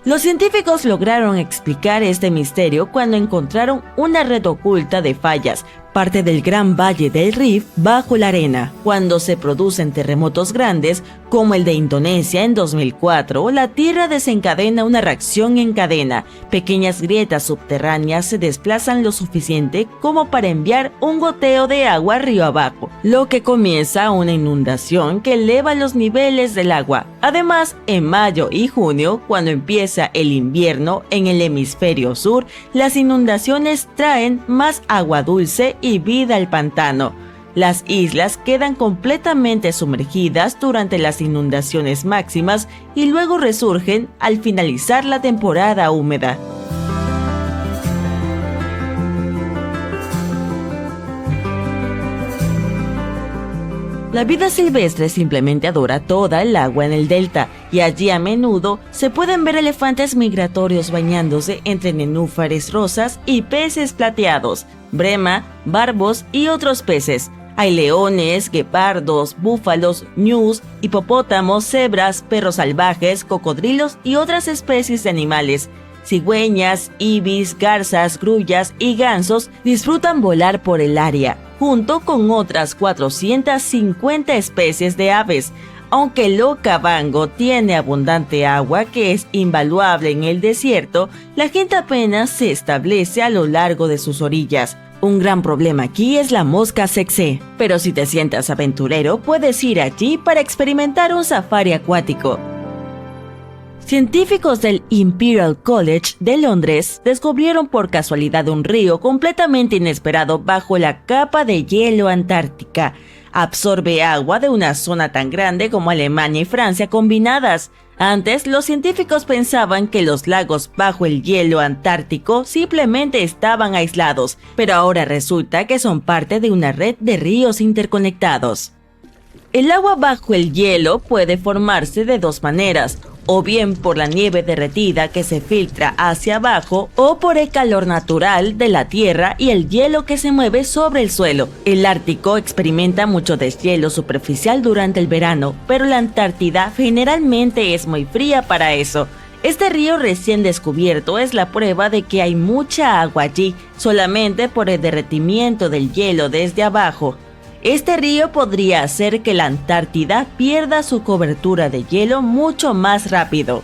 Los científicos lograron explicar este misterio cuando encontraron una red oculta de fallas, parte del gran valle del Rift bajo la arena. Cuando se producen terremotos grandes, como el de Indonesia en 2004, la Tierra desencadena una reacción en cadena. Pequeñas grietas subterráneas se desplazan lo suficiente como para enviar un goteo de agua río abajo, lo que comienza una inundación que eleva los niveles del agua. Además, en mayo y junio, cuando empieza el invierno en el hemisferio sur, las inundaciones traen más agua dulce y vida al pantano. Las islas quedan completamente sumergidas durante las inundaciones máximas y luego resurgen al finalizar la temporada húmeda. La vida silvestre simplemente adora toda el agua en el delta, y allí a menudo se pueden ver elefantes migratorios bañándose entre nenúfares rosas y peces plateados, brema, barbos y otros peces. Hay leones, guepardos, búfalos, ñus, hipopótamos, cebras, perros salvajes, cocodrilos y otras especies de animales. Cigüeñas, ibis, garzas, grullas y gansos disfrutan volar por el área, junto con otras 450 especies de aves. Aunque el Okavango tiene abundante agua que es invaluable en el desierto, la gente apenas se establece a lo largo de sus orillas. Un gran problema aquí es la mosca tsetse, pero si te sientas aventurero puedes ir allí para experimentar un safari acuático. Científicos del Imperial College de Londres descubrieron por casualidad un río completamente inesperado bajo la capa de hielo antártica. Absorbe agua de una zona tan grande como Alemania y Francia combinadas. Antes, los científicos pensaban que los lagos bajo el hielo antártico simplemente estaban aislados, pero ahora resulta que son parte de una red de ríos interconectados. El agua bajo el hielo puede formarse de dos maneras, o bien por la nieve derretida que se filtra hacia abajo, o por el calor natural de la tierra y el hielo que se mueve sobre el suelo. El Ártico experimenta mucho deshielo superficial durante el verano, pero la Antártida generalmente es muy fría para eso. Este río recién descubierto es la prueba de que hay mucha agua allí, solamente por el derretimiento del hielo desde abajo. Este río podría hacer que la Antártida pierda su cobertura de hielo mucho más rápido.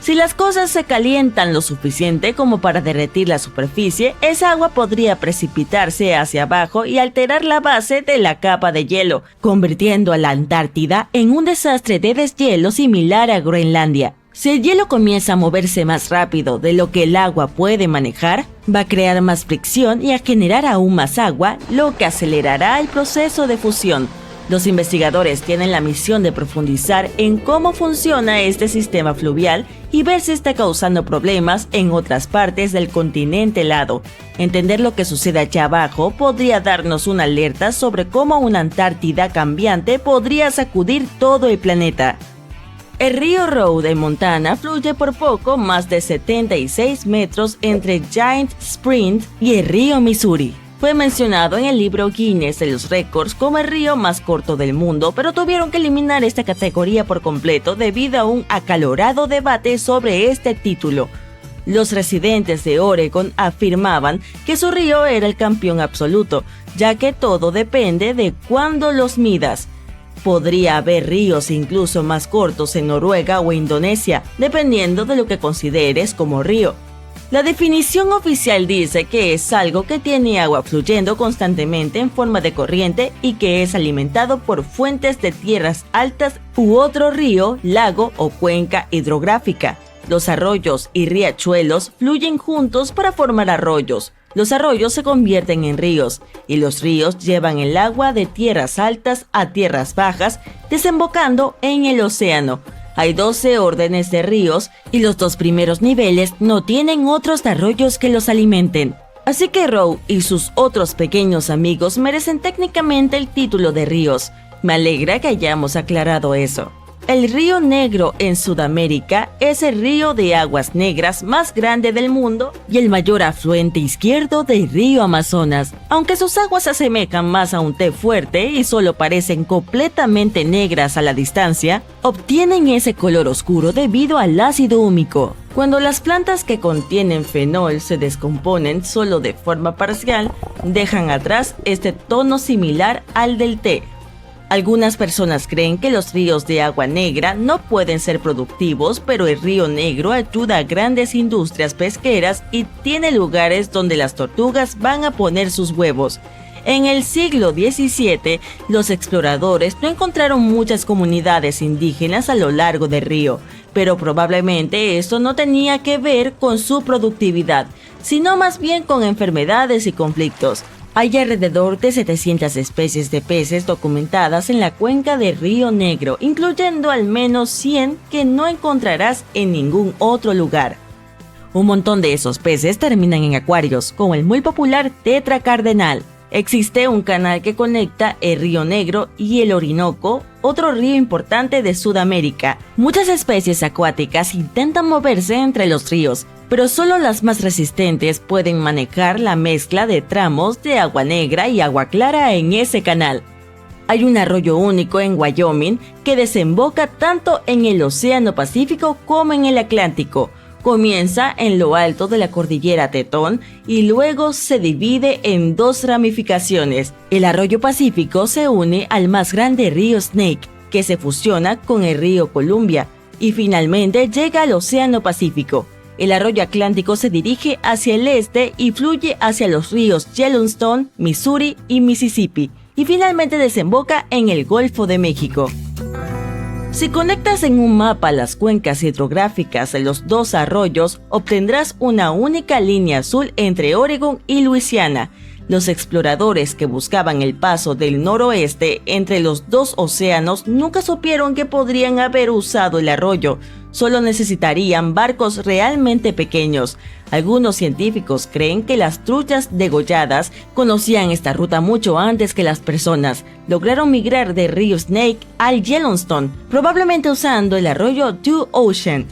Si las cosas se calientan lo suficiente como para derretir la superficie, esa agua podría precipitarse hacia abajo y alterar la base de la capa de hielo, convirtiendo a la Antártida en un desastre de deshielo similar a Groenlandia. Si el hielo comienza a moverse más rápido de lo que el agua puede manejar, va a crear más fricción y a generar aún más agua, lo que acelerará el proceso de fusión. Los investigadores tienen la misión de profundizar en cómo funciona este sistema fluvial y ver si está causando problemas en otras partes del continente helado. Entender lo que sucede allá abajo podría darnos una alerta sobre cómo una Antártida cambiante podría sacudir todo el planeta. El río Road en Montana fluye por poco más de 76 metros entre Giant Spring y el río Missouri. Fue mencionado en el libro Guinness de los récords como el río más corto del mundo, pero tuvieron que eliminar esta categoría por completo debido a un acalorado debate sobre este título. Los residentes de Oregon afirmaban que su río era el campeón absoluto, ya que todo depende de cuándo los midas. Podría haber ríos incluso más cortos en Noruega o Indonesia, dependiendo de lo que consideres como río. La definición oficial dice que es algo que tiene agua fluyendo constantemente en forma de corriente y que es alimentado por fuentes de tierras altas u otro río, lago o cuenca hidrográfica. Los arroyos y riachuelos fluyen juntos para formar arroyos. Los arroyos se convierten en ríos y los ríos llevan el agua de tierras altas a tierras bajas, desembocando en el océano. Hay 12 órdenes de ríos y los 2 primeros niveles no tienen otros arroyos que los alimenten. Así que Roe y sus otros pequeños amigos merecen técnicamente el título de ríos. Me alegra que hayamos aclarado eso. El río Negro en Sudamérica es el río de aguas negras más grande del mundo y el mayor afluente izquierdo del río Amazonas. Aunque sus aguas se asemejan más a un té fuerte y solo parecen completamente negras a la distancia, obtienen ese color oscuro debido al ácido húmico. Cuando las plantas que contienen fenol se descomponen solo de forma parcial, dejan atrás este tono similar al del té. Algunas personas creen que los ríos de agua negra no pueden ser productivos, pero el río Negro ayuda a grandes industrias pesqueras y tiene lugares donde las tortugas van a poner sus huevos. En el siglo XVII, los exploradores no encontraron muchas comunidades indígenas a lo largo del río, pero probablemente esto no tenía que ver con su productividad, sino más bien con enfermedades y conflictos. Hay alrededor de 700 especies de peces documentadas en la cuenca del río Negro, incluyendo al menos 100 que no encontrarás en ningún otro lugar. Un montón de esos peces terminan en acuarios, como el muy popular tetra cardenal. Existe un canal que conecta el río Negro y el Orinoco, otro río importante de Sudamérica. Muchas especies acuáticas intentan moverse entre los ríos, pero solo las más resistentes pueden manejar la mezcla de tramos de agua negra y agua clara en ese canal. Hay un arroyo único en Wyoming que desemboca tanto en el Océano Pacífico como en el Atlántico. Comienza en lo alto de la cordillera Tetón y luego se divide en 2 ramificaciones. El arroyo Pacífico se une al más grande río Snake, que se fusiona con el río Columbia, y finalmente llega al Océano Pacífico. El arroyo Atlántico se dirige hacia el este y fluye hacia los ríos Yellowstone, Missouri y Mississippi, y finalmente desemboca en el Golfo de México. Si conectas en un mapa las cuencas hidrográficas de los 2 arroyos, obtendrás una única línea azul entre Oregon y Luisiana. Los exploradores que buscaban el paso del noroeste entre los 2 océanos nunca supieron que podrían haber usado el arroyo. Solo necesitarían barcos realmente pequeños. Algunos científicos creen que las truchas degolladas conocían esta ruta mucho antes que las personas. Lograron migrar del río Snake al Yellowstone, probablemente usando el arroyo Two Ocean.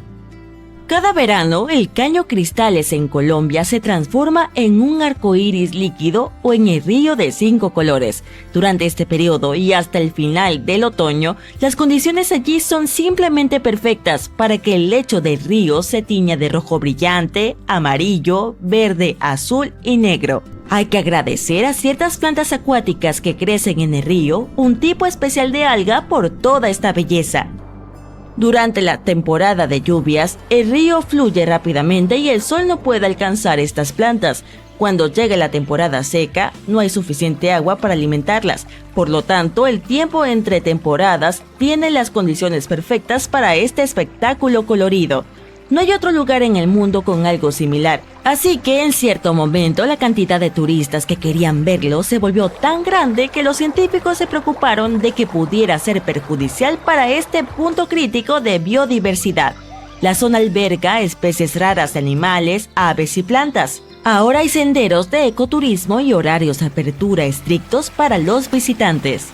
Cada verano, el Caño Cristales en Colombia se transforma en un arco iris líquido o en el río de 5 colores. Durante este periodo y hasta el final del otoño, las condiciones allí son simplemente perfectas para que el lecho del río se tiña de rojo brillante, amarillo, verde, azul y negro. Hay que agradecer a ciertas plantas acuáticas que crecen en el río un tipo especial de alga por toda esta belleza. Durante la temporada de lluvias, el río fluye rápidamente y el sol no puede alcanzar estas plantas. Cuando llega la temporada seca, no hay suficiente agua para alimentarlas. Por lo tanto, el tiempo entre temporadas tiene las condiciones perfectas para este espectáculo colorido. No hay otro lugar en el mundo con algo similar, así que en cierto momento la cantidad de turistas que querían verlo se volvió tan grande que los científicos se preocuparon de que pudiera ser perjudicial para este punto crítico de biodiversidad. La zona alberga especies raras de animales, aves y plantas. Ahora hay senderos de ecoturismo y horarios de apertura estrictos para los visitantes.